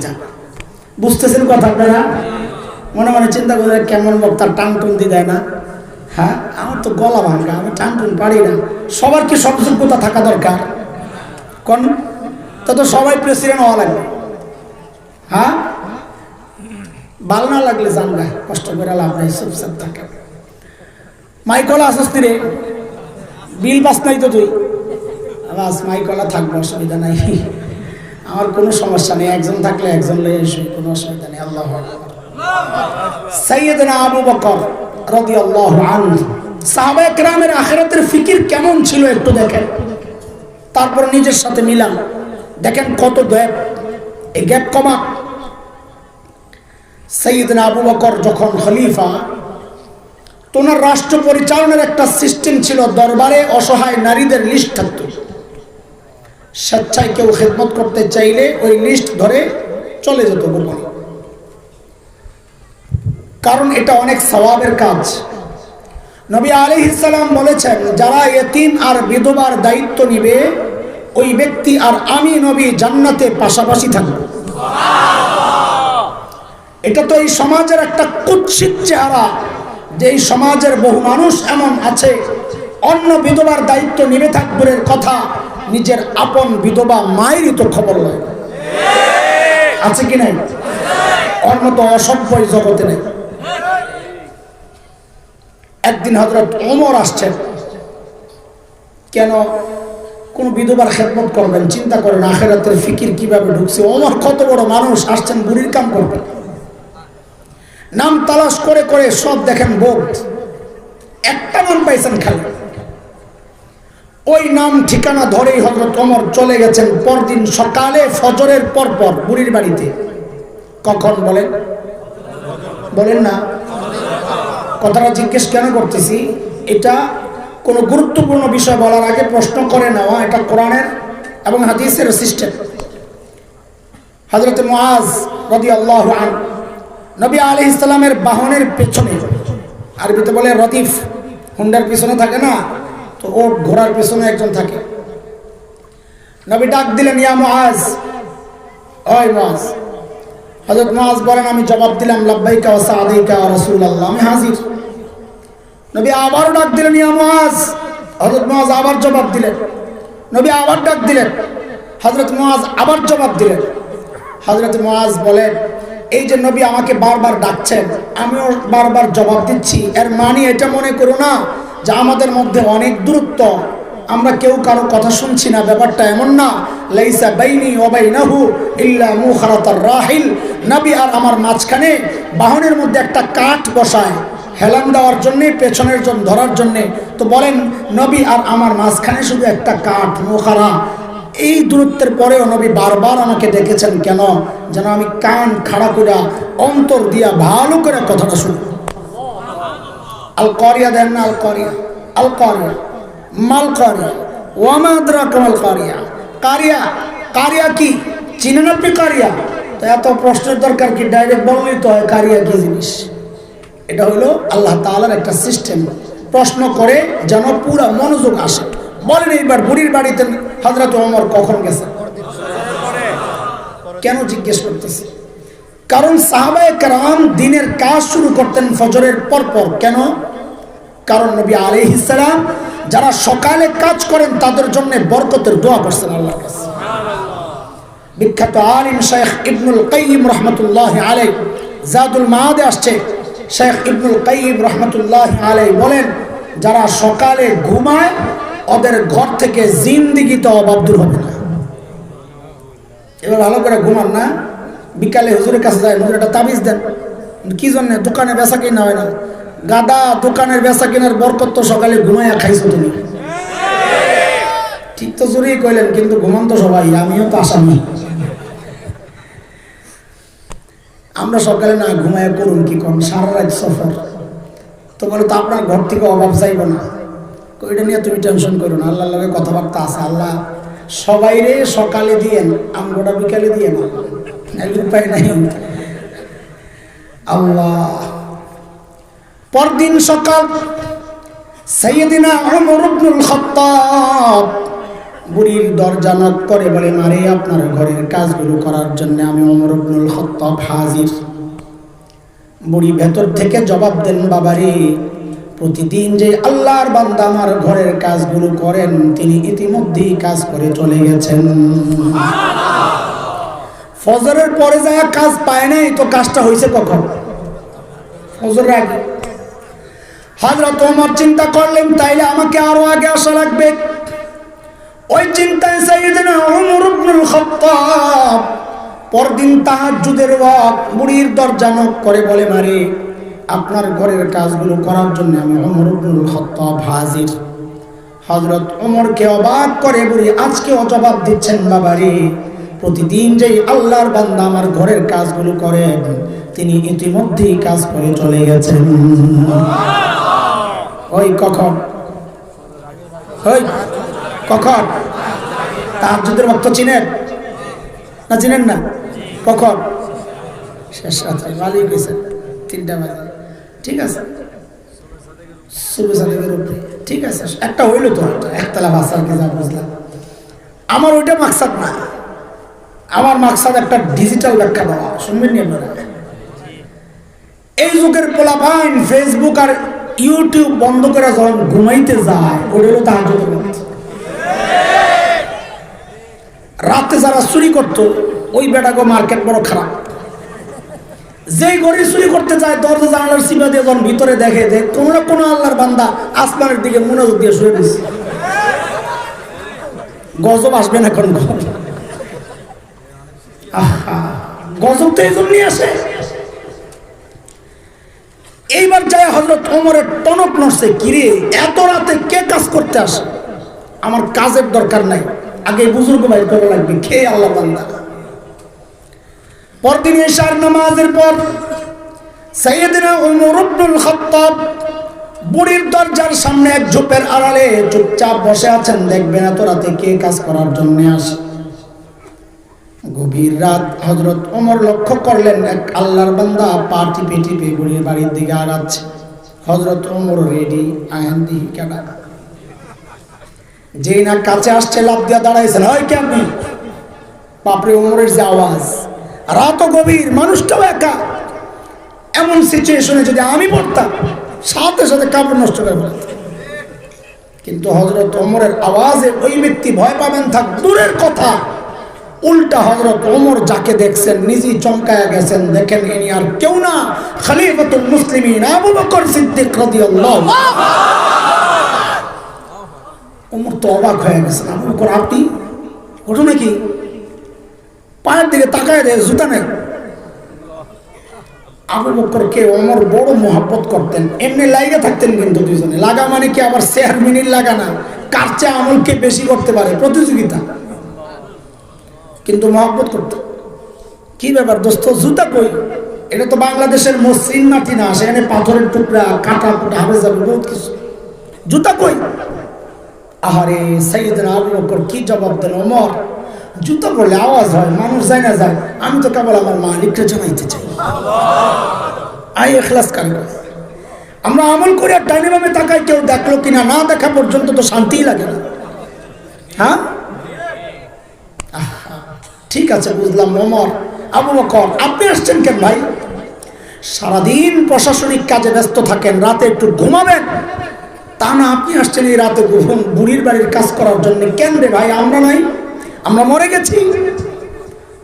যাবে। বুঝতেছেন কথা আপনারা? মনে মনে চিন্তা করে কেমন বক্তার টান টুন দিয়ে দেয় না? হ্যাঁ, আমার তো গলা ভাঙা, আমি টান টুন পারি না। সবার কি সব যোগ্যতা থাকা দরকার? কোন তো সবাই প্রেসিডেন্ট হওয়া লাগবে? হ্যাঁ, ভাল না লাগলে জানবা, কষ্ট করে লাভ নাই, চুপচাপ থাকে। মাইকলা আসস রে, বিল পাস নাই তো তুই? বাস মাইকলা থাকবো, অসুবিধা নাই, আমার কোনো সমস্যা নেই। একজন থাকলে একজন লয়ে এসে কোনো অসুবিধা নেই। আল্লাহু আকবার। সাইয়েদনা আবু বকর রাদিয়াল্লাহু আনহু, সাহাবায়ে কেরামের আখিরাতের ফিকির কেমন ছিল একটু দেখেন, তারপর নিজের সাথে মিলান, দেখেন কত গ্যাপ। এই গ্যাপ কমা। সাইয়েদনা আবু বকর যখন খলিফা, তো ওনার রাষ্ট্র পরিচালনার একটা সিস্টেম ছিল। দরবারে অসহায় নারীদের লিস্ট থাকত, স্বেচ্ছায় কেউ খেদমত করতে চাইলে ওই লিস্ট ধরে চলে যেত গোপনে, কারণ এটা অনেক সওয়াবের কাজ। নবী আলাইহিস সালাম বলেছেন, যারা ইতিম আর বিধবার দায়িত্ব নিবে ওই ব্যক্তি আর আমি নবী জান্নাতে পাশাপাশি থাকব। এটা তো এই সমাজের একটা কুৎসিত চেহারা, যে এই সমাজের বহু মানুষ এমন আছে অন্য বিধবার দায়িত্ব নিবে থাকবের কথা, নিজের আপন বিধবা মায়েরই তো খবর লয়। আছে কি নাই? ওর মতো অসভ্য জগতে নেই। একদিন হযরত ওমর আসছেন, কেন কোন বিধবার খেদমত করবেন? চিন্তা করেন আখিরাতের ফিকির কিভাবে ঢুকছে। ওমর কত বড় মানুষ, আসছেন বুড়ির কাম করবেন। নাম তালাশ করে করে সব দেখেন বোধ, একটা নাম পাইছেন খালি। ওই নাম ঠিকানা ধরেই হযরত ওমর চলে গেছেন পরদিন সকালে ফজরের পর বুড়ির বাড়িতে। কখন বলেন? বলেন না। কথাটা জিজ্ঞেস কেন করতেছি, এটা কোনো গুরুত্বপূর্ণ বিষয় বলার আগে প্রশ্ন করে নেওয়া, এটা কোরআনের এবং হাদিসের সিস্টেম। হযরত মুআজ রাদিয়াল্লাহু আনহু নবী আলাইহিস সালামের বাহনের পেছনে, আরবিতে বলে রদিফ, হুন্ডার পিছনে থাকে না, তো ও ঘোড়ার পেছনে একজন থাকে। নবী ডাক দিলেন, ইয়া মুআজ, ওই মুআজ। হযরত মুআজ বলেন, আমি জবাব দিলাম, লাব্বাইকা ওয়া সাআদাইকা ইয়া রাসূলুল্লাহ, আমি হাজির। নবী আবার ডাক দিলেন, ইয়া মুআজ। হযরত মুআজ আবার জবাব দিলেন। নবী আবার ডাক দিলেন, হযরত মুআজ আবার জবাব দিলেন। হযরত মুআজ বলেন, এই যে নবী আমাকে বারবার ডাকছেন, আমিও বারবার জবাব দিচ্ছি, এর মানে এটা মনে করো না যে আমাদের মধ্যে অনেক দূরত্ব, আমরা কেউ কারো কথা শুনছি না। ব্যাপারটা এমন না। লাইসা বাইনি ওয়া বাইনাহু ইল্লা মুখারাতার রাহিল, নবী আর আমার মাঝখানে বাহনের মধ্যে একটা কাঠ বসায় হেলান দেওয়ার জন্যে, পেছনের জন ধরার জন্যে। তো বলেন, নবী আর আমার মাঝখানে শুধু একটা কাঠ, মুখারা। এই দূরত্বের পরেও নবী বারবার আমাকে ডেকেছেন কেন? যেন আমি কান খাড়া করে অন্তর দিয়া ভালো করে কথাটা শুনি। আল কারিয়া দেন না? আল কারিয়া, আল কারিয়া, মাল কারিয়া, ওয়ামা আদরাকা মাল কারিয়া। কারিয়া, কারিয়া কি চিনেন আপনি? কারিয়া তো এত প্রশ্নের দরকার কি? ডাইরেক্ট বললেই তো হয় কারিয়া কি জিনিস। এটা হলো আল্লাহ তাআলার একটা সিস্টেম, প্রশ্ন করে যেন পুরা মনোযোগ আসে। বলেন এইবার বুড়ির বাড়িতে হযরত ওমর কখন গেছে? কেন জিজ্ঞেস করতেছি? কারণ সাহাবায়ে কেরাম দিনের কাজ শুরু করতেন ফজরের পর। কেন? কারণ নবী আলাইহিস সালাম যারা সকালে কাজ করেন তাদের জন্য বরকতের দোয়া করছেন আল্লাহর কাছে। বিখ্যাত আলিম শেখ ইবনুল কাইয়িম রাহমাতুল্লাহি আলাইহি, জাদুল মাআদে আসছে, শেখ ইবনুল কাইয়িম রাহমাতুল্লাহি আলাইহি বলেন, যারা সকালে ঘুমায় ওদের ঘর থেকে জিন্দেগিতে অভাব দূর হবে না। এবার ভালো করে ঘুমান না, বিকালে হুজুরের কাছে যায়, হুজুর একটা তাবিজ দেন। কি জন্য? দোকানে বেচা কিনা হয় না। গাদা, দোকানের বেচা কিনার বরকত তো সকালে ঘুমাইয়া খাইছো তুমি। ঠিক তো জোরেই কইলেন, কিন্তু ঘুমান তো সবাই, আমিও তো আসামি। আমরা সকালে না ঘুমাইয়া করুন কি করুন, সারা রাত সফর। তো বলে তো আপনার ঘর থেকে অভাব চাইব না। এটা নিয়ে তুমি টেনশন করো না, আল্লাহর লগে কথাবার্তা আছে, আল্লাহ সবাই রে সকালে দিয়েন, আমগোটা বিকালে দিয়ে না, উপায় নাই। আল্লাহ। পরদিন সকাল সাইয়েদিনা ওমর ইবনুল খাত্তাব বুড়ির দরজা নক করে বলে, মারে আপনার ঘরের কাজগুলো করার জন্য আমি ওমর ইবনুল খাত্তাব হাজির। বুড়ি ভেতর থেকে জবাব দেন, বাবারে প্রতিদিন যে আল্লাহর বান্দা আমার ঘরের কাজগুলো করেন তিনি ইতিমধ্যেই কাজ করে চলে গেছেন। ফজরের পরে যায় কাজ পায় নাই, তো কাজটা হয়েছে কখন? ফজরের আগে। হযরত ওমর চিন্তা করলেন তাইলে আমাকে আরো আগে আসা লাগবে। ওই চিন্তায় সাইয়েদনা ওমর ইবনুল খাত্তাব পরদিন তাহাজ্জুদের ওয়াক্ত বুড়ির দরজা নক করে বলে, মারে আপনার ঘরের কাজগুলো করার জন্য আমি ওমর ইবনুল খাত্তাব হাজির। হযরত ওমরকে অবাক করে বুড়ি আজকেও জবাব দিচ্ছেন, বাবারে প্রতিদিন যেই আল্লাহর বান্দা আমার ঘরের কাজগুলো করেন তিনি ইতিমধ্যেই কাজ করে চলে গেছেন। ওই কখন? ওই কখন? তাহাজ্জুদের ওয়াক্ত চিনেন না? চিনেন না? কখন? শেষ রাত্রে মালিক হয়েছে 3টা বাজে। ঠিক আছে, ঠিক আছে, একটা হইলো তো, একতলা বাসার কি যা বুঝলাম। আমার ওইটা মাকসাদ না, আমার মাকসাদ একটা ডিজিটাল ব্যাখ্যা দেওয়া। শুনবেন নি আপনারা? এই যুগের পোলাপাইন ফেসবুক আর ইউটিউব বন্ধ করে যখন ঘুমাইতে যায় ওটা হলো তাহাজ্জুদের ওয়াক্ত। রাতে যারা চুরি করতো ওই বেটাকে মার্কেট বড় খারাপ। যেই ঘরে চুরি করতে যায় দরজা জানালার সিবা দিয়ে যখন ভিতরে দেখে যে তোমরা কোনো আল্লাহর বান্দা আসমানের দিকে মনোযোগ দিয়ে শুয়ে দিচ্ছে, গজব আসবে না? কোন গজব তো এই জন্যই আসে। এইবার যায় হযরত ওমরের টনক নড়ছে, কিরে এত রাতে কে কাজ করতে আসে? আমার কাজের দরকার নাই, আগে বুজুর্গ বাইর করা লাগবে, খেয়ে আল্লাহ বান্দা। পরদিন ইশার নামাজের পর সাইয়েদনা ওমর ইবনুল খাত্তাব বুড়ির দরজার সামনে এক ঝোপের আড়ালে চুপচাপ বসে আছেন। দেখবেন এত রাতে কে কাজ করার জন্য আসে। গভীর রাত হযরত ওমর লক্ষ্য করলেন এক আল্লাহর বান্দা পা টিপে টিপে বুড়ির বাড়ির দিকে আগাচ্ছে। হযরত ওমর রেডি, আহেন দিহি কেডা। যেই না কাছে আসছে লাফ দিয়া দাঁড়াইছেন, ওই কেমনি? বাপরে ওমরের যে আওয়াজ, রাতও গভীর, মানুষটাও একা। এমন সিচুয়েশনে যদি আমি পড়তাম সাথে সাথে কাপড় নষ্ট করে ফেলতাম। কিন্তু হযরত ওমরের আওয়াজে ওই ব্যক্তি ভয় পাবেন থাক দূরের কথা, উল্টা হযরত ওমর যাকে দেখছেন নিজেই চমকায়া গেছেন। দেখেন ইনি আর কেউ না, খলিফাতুল মুসলিমিন আবু বকর সিদ্দিক রাদিয়াল্লাহু। ওমর তো অবাক হয়ে গেছেন, আবু বকর আপনি? ঘটনা কি? পায়ের দিকে তাকায় দেয়, জুতা নেই। আবু বকরকে ওমর বড় মহব্বত করতেন, এমনি লাইগা থাকতেন কিন্তু দুইজনে। লাগা মানে কি আবার শেয়ার মিনির লাগা না, কার চেয়ে আমলকে বেশি করতে পারে, প্রতিযোগিতা। কিন্তু মহব্বত করতেন। কি ব্যাপার দোস্ত, জুতা কই? এটা তো বাংলাদেশের মসৃণ মাটি না, সেখানে পাথরের টুকরা কাটা কুটা হবে যাবে বহুত কিছু। জুতা কই? আহারে সাইয়েদনা আবু বকর কি জবাব দেন, ওমর জুতা পড়লে আওয়াজ হয়, মানুষ যায় না যায়, আমি তো কেবল আমার মালিককে জানাইতে চাই। আই ইখলাস কারণ আমরা আমল করে আর ডাইনে বামে তাকাই, কেউ দেখলো কিনা, না দেখা পর্যন্ত তো শান্তিই লাগে না। হ্যাঁ ঠিক আছে বুঝলাম। ওমর, আবু বকর আপনি আসছেন কেন ভাই? সারাদিন প্রশাসনিক কাজে ব্যস্ত থাকেন, রাতে একটু ঘুমাবেন, তা না আপনি আসছেন এই রাতে বুড়ির বাড়ির কাজ করার জন্য। কেন রে ভাই, আমরা নাই, আমরা মরে গেছি।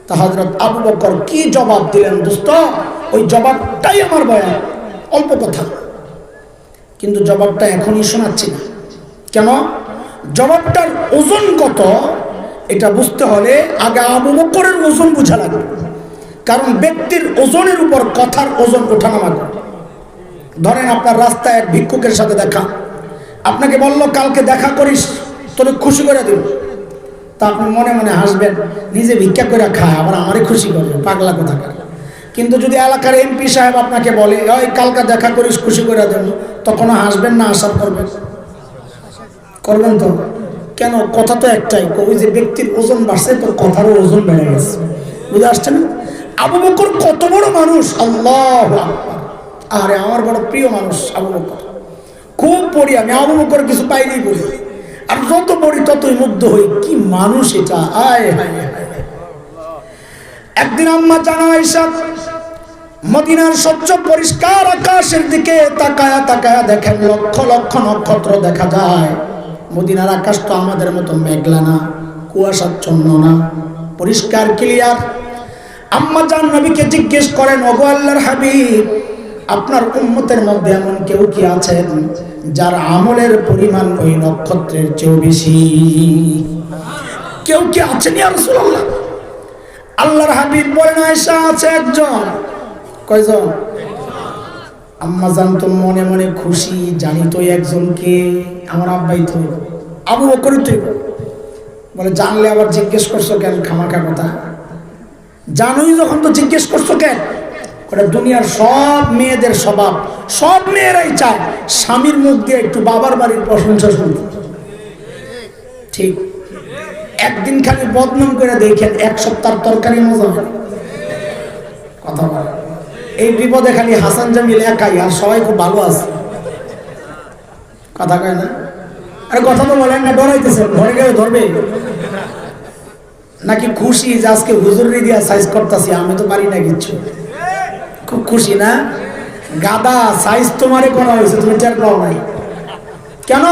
তা হযরত আবু বকর কি জবাব দিলেন দোস্ত, ওই জবাবটাই আমার বয়ান, অল্প কথা কিন্তু জবাবটা এখনই শোনাচ্ছি না। কেন? জবাবটার ওজন কত এটা বুঝতে হলে আগে আবু বকরের ওজন বোঝা লাগবে। কারণ ব্যক্তির ওজনের উপর কথার ওজন ওঠানামা করে। ধরেন আপনার রাস্তায় এক ভিক্ষুকের সাথে দেখা, আপনাকে বলল কালকে দেখা করিস, তোরে খুশি করে দিব। তা আপনি মনে মনে হাসবেন, নিজে ভিক্ষা করে খায় আবার আমারে খুশি করবে, পাগলা কোথাকার। কিন্তু যদি এলাকার এমপি সাহেব আপনাকে বলে ওই কালকে দেখা করিস খুশি করে দেব, তখনও হাসবেন না আশা করবেন? করবেন তো? কেন? কথা তো একটাই, ওই যে ব্যক্তির ওজন বাড়ছে তো কথারও ওজন বেড়ে গেছে। বুঝে আসছে না? আবু বকর কত বড় মানুষ, আল্লাহু আকবার। আরে আমার বড় প্রিয় মানুষ আবু বকর, খুব পড়ি আমি আবু বকর, কিছু পাইলেই বলি, আর যত পড়ি ততই মুগ্ধ হই। কি মানুষ এটা! আয় হায় হায়। একদিন আম্মা জানা আয়েশা মদিনার স্বচ্ছ পরিষ্কার আকাশের দিকে তাকায়া তাকায়া দেখেন লক্ষ লক্ষ নক্ষত্র দেখা যায়। মদিনার আকাশ তো আমাদের মতো মেঘলা না, কুয়াশাচ্ছন্ন না, পরিষ্কার ক্লিয়ার। আম্মা জান নবীকে জিজ্ঞেস করেন, ওগো আল্লাহর হাবিব, আপনার উম্মতের মধ্যে এমন কেউ কি আছেন যার আমলের পরিমাণ ওই নক্ষত্রের চেয়েও বেশি? কেউ কি আছেন ইয়া রাসূলুল্লাহ? আল্লাহর হাবিব বলেন, আয়েশা আছে একজন। কয়জন? আম্মা জান তো মনে মনে খুশি, জানি তো একজনকে, আমার আব্বাই তো, আবু বকর তো। বলে, জানলে আবার জিজ্ঞেস করছো কেন খামাখা কথা? জানোই যখন তো জিজ্ঞেস করছো কেন? ওটা দুনিয়ার সব মেয়েদের স্বভাব, সব মেয়েরাই চায় স্বামীর মুখ দিয়ে একটু বাবার বাড়ির প্রশংসা শুনতে। ঠিক, একদিন খালি বদনাম করে দেখেন, এক সপ্তাহ তরকারি মজা হয় কথা বলে। এই বিপদে খালি হাসান জামিল একাই, আর সবাই খুব ভালো আছে, কথা কয় না? আরে কথা তো বলেন না, ডরাইতেছেন, ঘরে গেলে ধরবে নাকি? খুশি যে আজকে হুজুরি দিয়া সাইজ করতেছি, আমি তো পারি না কিচ্ছু। খুব খুশি না? গাদা সাইজ তোমারে করা হয়েছে, তুমি টের পাও নাই কেন?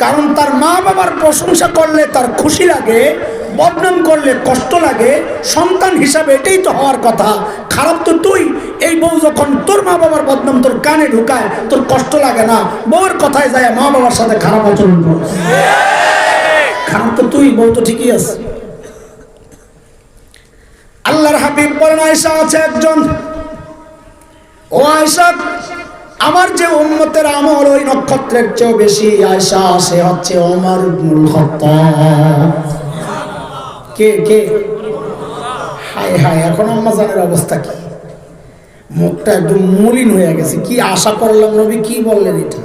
কারণ তার মা বাবার প্রশংসা করলে তার খুশি লাগে, বদনাম করলে কষ্ট লাগে। সন্তান হিসাবে এটাই তো হওয়ার কথা। খারাপ তো তুই। এই বউ যখন তোর মা বাবার বদনাম তোর কানে ঢুকায়, তোর কষ্ট লাগে না? বউয়ের কথায় যায় মা বাবার সাথে খারাপ আচরণ কর, খারাপ তো তুই, বউ তো ঠিকই আছে। আল্লাহর হাবিব বলেন, আয়েশা আছে একজন। ও আয়েশা, আমার যে উম্মতের আমল ওই নক্ষত্রের চেয়েও বেশি। আয়েশা, সে হচ্ছে ওমর ইবনুল খাত্তাব। কে কে? হায় হায়, এখন আম্মা জানের অবস্থা কি? মুখটা একদম মলিন হয়ে গেছে। কি আশা করলাম নবী কি বললেন এটা?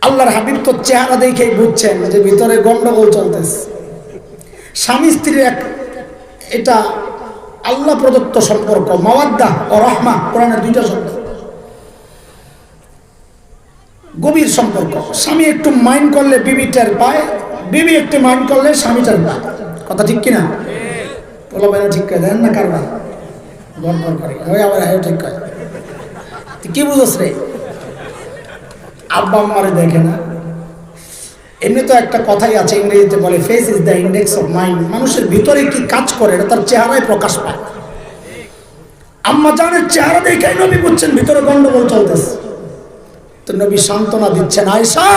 আল্লাহর হাবিব তো চেহারা দেখেই বুঝছেন যে ভিতরে গন্ডগোল চলতেছে। স্বামী স্ত্রীর এক, এটা আল্লাহ প্রদত্ত সম্পর্ক, মাওয়াদ্দা ও রাহমা, কোরআনের দুইটা শব্দ, গভীর সম্পর্ক। স্বামী একটু মাইন্ড করলে বিবি টের পায়, বিবি একটু মাইন্ড করলে স্বামী টের পায়। কথা ঠিক কিনা? বলো ভাই, ঠিক করে দেন না কারবার গড়বড় করে ওই আবার ঠিক করে। কি বুঝোস রে? আব্বা আম্মারে দেখে না? এমনি তো একটা কথাই আছে, ইংরেজিতে বলে face is the index of mind. মানুষের ভিতরে কি কাজ করে এটা তার চেহারায় প্রকাশ পায়। আম্মা জানের চেহারা দেখেই নবী বুঝছেন ভিতরে গন্ডগোল চলতেছে। তো নবী সান্ত্বনা দিচ্ছেন, আয়েশা,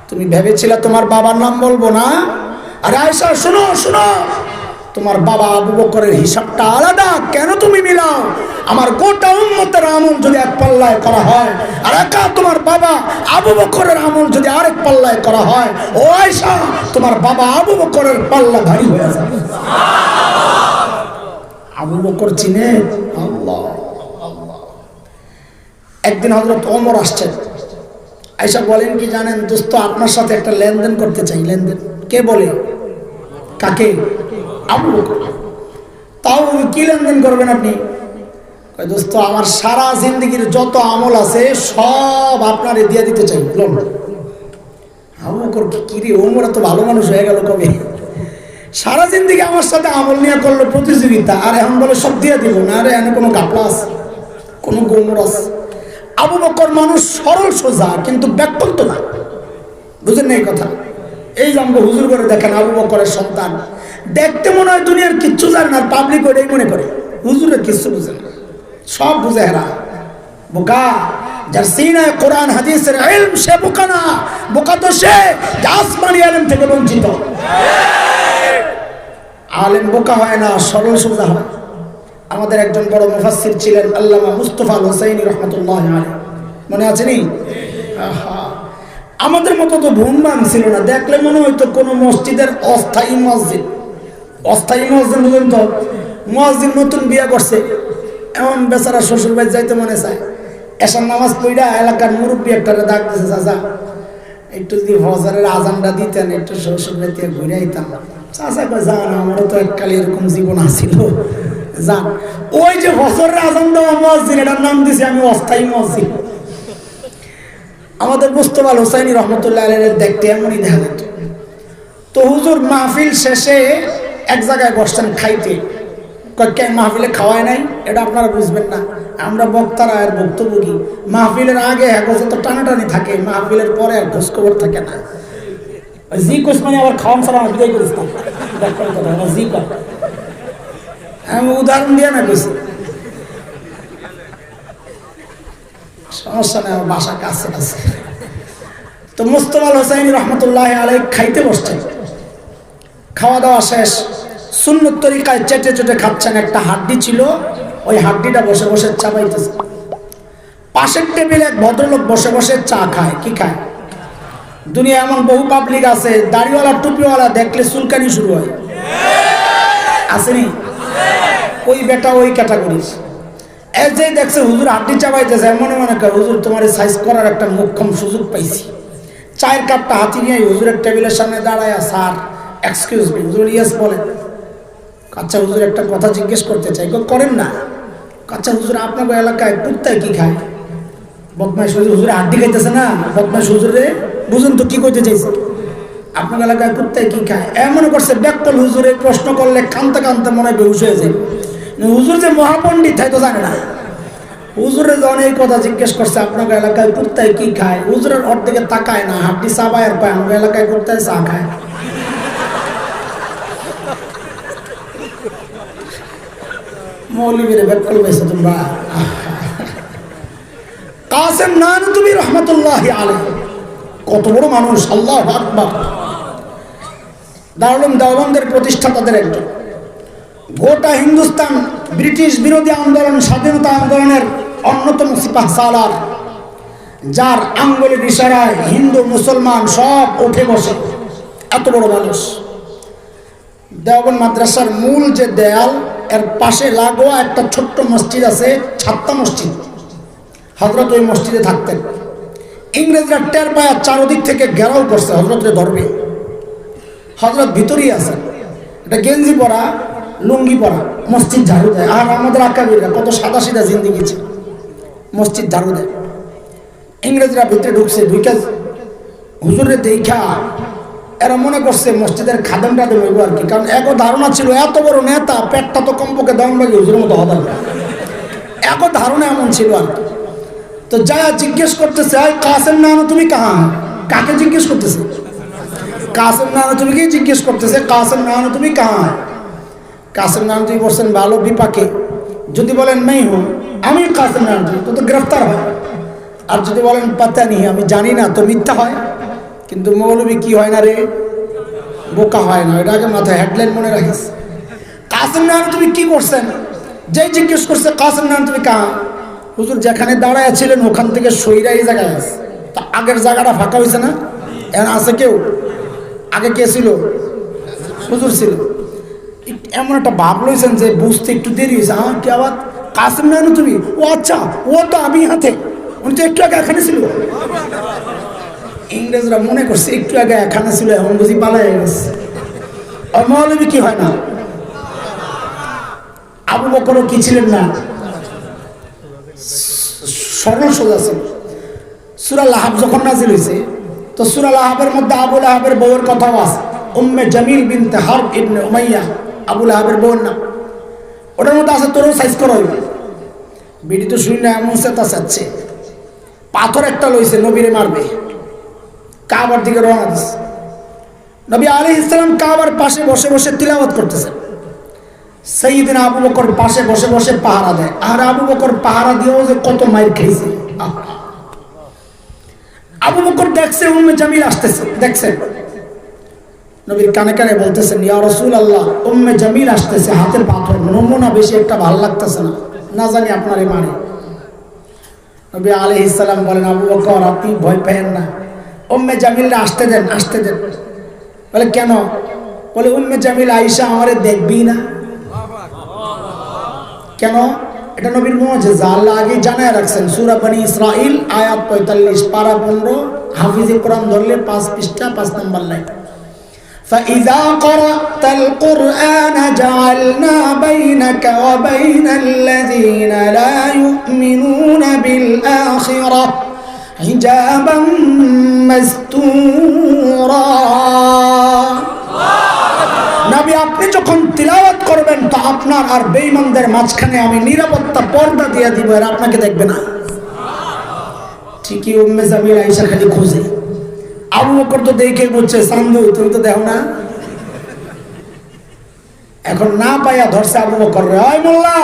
তুমি ভেবেছিলে তোমার বাবার নাম বলবো না? আরে আয়েশা, শোনো শোনো, তোমার বাবা আবু বকরের হিসাবটা আলাদা। কেন তুমি মিলাও? আমার গোটা উম্মতের আমল যদি এক পাল্লায় করা হয়, আর একা তোমার বাবা আবু বকরের আমল যদি আরেক পাল্লায় করা হয়, ও আয়েশা, তোমার বাবা আবু বকরের পাল্লা ভারী হয়ে যাবে। আবু বকর চিনে? আল্লাহ আল্লাহ। একদিন হযরত ওমর আসছেন। আয়েশা বলেন, কি জানেন দোস্ত, আপনার সাথে একটা লেনদেন করতে চাই। লেনদেন? কে বলে? কাকে? আবু বকর। তাও কি লেনদেন করবেন আপনি? দোস্ত, আমার সারা জিন্দগির যত আমল আছে সব আপনারে দিয়ে দিতে চাই। আবু বকর কি রে, ওমর তো ভালো মানুষ হয়ে গেল কবে? সারা জিন্দগি আমার সাথে আমল নিয়ে করলো প্রতিযোগিতা, আর এখন বলে সব দিয়ে দিব না। আরে এনে কোনো গাপলা আছে, কোনো গোমর আছে? আবু বকর মানুষ সরল সোজা, কিন্তু ব্যাকল্প না। বুঝেন না এই কথা? এই যে আমরা হুজুর করে দেখেন আবু বকরের সন্তান, দেখতে মনে হয় দুনিয়ার কিচ্ছু জানে না, পাবলিক ওইটাই মনে করে হুজুরের কিচ্ছু বুঝে না, সব বুঝে হেরা। বোকা যার সিনায় কোরআন হাদিসের ইলম, সে বোকা না। বোকা তো সে যে আসমানি ইলম থেকে বঞ্চিত। আলেম বোকা হয় না, সরল সোজা হয়। আমাদের একজন বড় মুফাসসির ছিলেন আল্লামা মুস্তাফা আল হুসাইনি রাহমাতুল্লাহি আলাইহি, মনে আছে নি? আমাদের মতো তো ভুনবান ছিল না, দেখলে মনে হয়তো কোনো মসজিদের অস্থায়ী মসজিদ। অস্থায়ী মসজিদ বুঝলেন তো? মসজিদ নতুন বিয়ে করছে, এমন বেচারা শ্বশুর বাড়ি যাইতে মনে চায়। এসার নামাজ পড়া এলাকার মুরব্বী একটা ডাক দিয়েছে, চাচা একটু যদি ফজরের আজানটা দিতেন, একটু শ্বশুর বাড়িতে ঘুরে আইতাম। চাচা কয় যান, আমারও তো এককালে এরকম জীবন আসছিল, যান। ওই যে ফজরের আজান দেওয়া মসজিদ, এটার নাম দিছি আমি অস্থায়ী মসজিদ। আমাদের মুস্তফা আল হোসাইনী রহমতুল্লাহ আলাইহি দেখতে এমনই দেখা যেত। তো হুজুর মাহফিল শেষে এক জায়গায় বসতেন খাইতে। কেন মাহফিলে খাওয়ায় নাই? এটা আপনারা বুঝবেন না, আমরা বক্তারা আর ভুক্তভোগী। মাহফিলের আগে যত টানাটানি থাকে, মাহফিলের পরে আর খোঁজখবর থাকে না। জি কোস মানে আবার খাওয়ান ছাড়া বিদায় করিস না, জি কর। আমি উদাহরণ দিয়ে না কইছি, সমস্যা নেই, আমার বাসা কাছে আছে। তো মুস্তফা আল হোসাইনী রহমতুল্লাহ আলাইহি খাইতে বসছেন। খাওয়া দাওয়া শেষ, সুন্নত তরিকায় চেটে চেটে খাচ্ছেন। একটা হাড্ডি ছিল, ওই হাড্ডিটা বসে বসে চাবাইতেছে। পাশের টেবিলে এক ভদ্রলোক বসে বসে চা খায়। কি খায়? দুনিয়া এমন বহু পাবলিক আছে, দাড়িওয়ালা টুপিওয়ালা দেখলে চুলকানি শুরু হয়, আসেনি? ওই বেটা ওই ক্যাটাগরির। এই যে দেখছে হুজুর হাড্ডি চাবাইতেছে, মনে মনে করে হুজুর তোমার সাইজ করার একটা মোক্ষম সুযোগ পাইছি। চায়ের কাপটা হাতি নিয়ে হুজুরের টেবিলের সামনে দাঁড়ায়, স্যার এক্সকিউজ মি। হুজুর ইয়েস বলেন। আচ্ছা হুজুর একটা কথা জিজ্ঞেস করতে চাই। করেন না। আচ্ছা হুজুর আপনার এলাকায় কুত্তায় কি খায়? বদমাইশ হুজুর হাড্ডি খাইতেছে না, বদমাইশ হুজুরে বুঝুন তো কি করতে চাইছে। আপনার এলাকায় কুত্তায় কি খায়? এমন করছে ব্যাককল হুজুরে প্রশ্ন করলে কানতে কানতে মনে হয় বেহুশ হয়ে যায়। হুজুর যে মহাপণ্ডিত হয় তো জানে না। হুজুরে যখন এই কথা জিজ্ঞেস করছে আপনার এলাকায় কুত্তায় কি খায়, হুজুরের অর্ধেকে তাকায় না, হাড্ডি চাবায় আর পায় আমার এলাকায় কুত্তায় চা খায়। মৌলবীরে ব্যাককল পেয়েছো তোমরা। কাসেম নানুতুবি রহমতুল্লাহি আলাইহি কত বড় মানুষ, আল্লাহু আকবার। দারুল উলুম দেওবন্দের প্রতিষ্ঠাতাদের একজন। গোটা হিন্দুস্তান ব্রিটিশ বিরোধী আন্দোলন, স্বাধীনতা আন্দোলনের অন্যতম সিপাহ সালার, যার আঙ্গুলের ইশারায় হিন্দু মুসলমান সব উঠে বসে, এত বড় মানুষ। দেওবন্দ মাদ্রাসার মূল যে দেয়াল, এর পাশে লাগোয়া একটা ছোট্ট মসজিদ আছে, ছাত্তা মসজিদ। হযরত ওই মসজিদে থাকতেন। ইংরেজরা টের পায় চারদিক থেকে ঘেরাও করছে, হযরতরে ধরবে। হযরত ভিতরেই আছে, এটা গেঞ্জি পরা, লুঙ্গি পরা, মসজিদ ঝাড়ু দেয়। আর আমাদের আকাবিররা কত সাদা সিধা জিন্দিগি ছিল, মসজিদ ঝাড়ু দেয়। ইংরেজরা ভিতরে ঢুকছে, ঢুকে হুজুরে দেখা এরা মনে করছে মসজিদের খাদেম টাদেম হইব আর কি। কারণ এক ধারণা ছিল এত বড় নেতা, পেটটা তো কমপক্ষে দম লাগে হুজুরের মতো হবার, এক ধারণা এমন ছিল আর কি। তো যা জিজ্ঞেস করতেছে, কাসেম নানু তুমি কাহা? কাকে জিজ্ঞেস করতেছে? কাসেম নানু তুমি কি জিজ্ঞেস করতেছে? কাসেম নানু তুমি কাহা? কাসেম নানু তুমি বলছেন ভালো বিপাকে। যদি বলেন নাই হুম, আমি কাসেম নানু, তো গ্রেফতার হয়। আর যদি বলেন পাতা নেই, আমি জানি না, তো মিথ্যা হয়। কিন্তু মৌলবী কি হয় না রে, বোকা হয় না। এটাকে মাথায় হেডলাইন মনে রাখিস। কাসেম নানু তুমি কি করছেন? যেই জিজ্ঞেস করছে কাসেম নানু তুমি কাহা, হুজুর যেখানে দাঁড়ায় ছিলেন ওখান থেকে সইরা এই জায়গায় আছে। তা আগের জায়গাটা ফাঁকা হয়েছে না? এখন আছে কেউ? আগে কে ছিল? হুজুর ছিল। এমন একটা ভাব লইছেন যে বুঝতে একটু দেরি হয়েছে। হ্যাঁ কি আবার কাসেম নানু তুমি? ও আচ্ছা, ও তো আমি হাতে, উনি তো একটু আগে এখানে ছিল। ইংরেজরা মনে করছে একটু আগে এখানে ছিল, এখন বুঝি পালাই গেছে। আর মৌলবী কি হয় না? আবু বকরও কি ছিলেন না? সরল সোজা ছিল। সূরা লাহাব যখন নাজিল হয়েছে, তো সূরা লাহাবের মধ্যে আবু লাহাবের বউয়ের কথাও আছে। উম্মে জামিল বিনতে হারব ইবনে উমাইয়া, আবু লাহাবের বউয়ের নাম। ওটার মধ্যে আছে তোরও সাইজ করা হইবে। বিডি তো শুনি না, এমন সেটা চাচ্ছে। পাথর একটা লইছে, নবীরে মারবে। কাবার দিকে রওনা দিচ্ছে। নবী আলাইহিস সালাম কাবার পাশে বসে বসে তিলাওয়াত করতেছেন। সাইয়েদনা আবু বকর পাশে বসে বসে পাহারা দেয়। আর আবু বকর পাহারা দিয়েও যে কত মাইর খেয়েছে। আবু বকর দেখছে উম্মে জামিল আসতেছে, দেখছেন নবীর কানে কানে বলতেছেন, ইয়া রাসূলুল্লাহ উম্মে জামিল আসতেছে, হাতের পাথর, নমুনা বেশি একটা ভালো লাগতেছে না, না জানি আপনারে মারে। নবী আলাইহিস সালাম বলেন, আবু বকর আপনি ভয় পেয়েন না, উম্মে জামিলরা আসতে দেন, আসতে দেন। বলে কেন? বলে উম্মে জামিল আয়েশা আমারে দেখবি না। কেন? এটা নবীর মুজিজা, আল্লাহ আগে জানায় রাখছেন। সূরা বনী ইসরাঈল আয়াত 45, পারা 15, হাফিজে কোরআন ধরলে 5 পৃষ্ঠা 5 নম্বর লাইন فإذا قرأت القرآن جعلنا بينك وبين الذين لا يؤمنون بالآخرة حجابا مستورا নবী আপনি যখন তিলাওয়াত করবেন তো আপনার আর বেঈমানদের মাঝখানে আমি নিরাপত্তা পর্দা দিয়ে দিব, আর আপনাকে দেখবে না। ঠিকই উম্মে জামিল আয়েশা খালি খুঁজে, আবু বকর তো দেখে বলছে চান্দু তুমি তো দেখো না। এখন না পাইয়া ধরছে আবু বকর রে, ওই মোল্লা।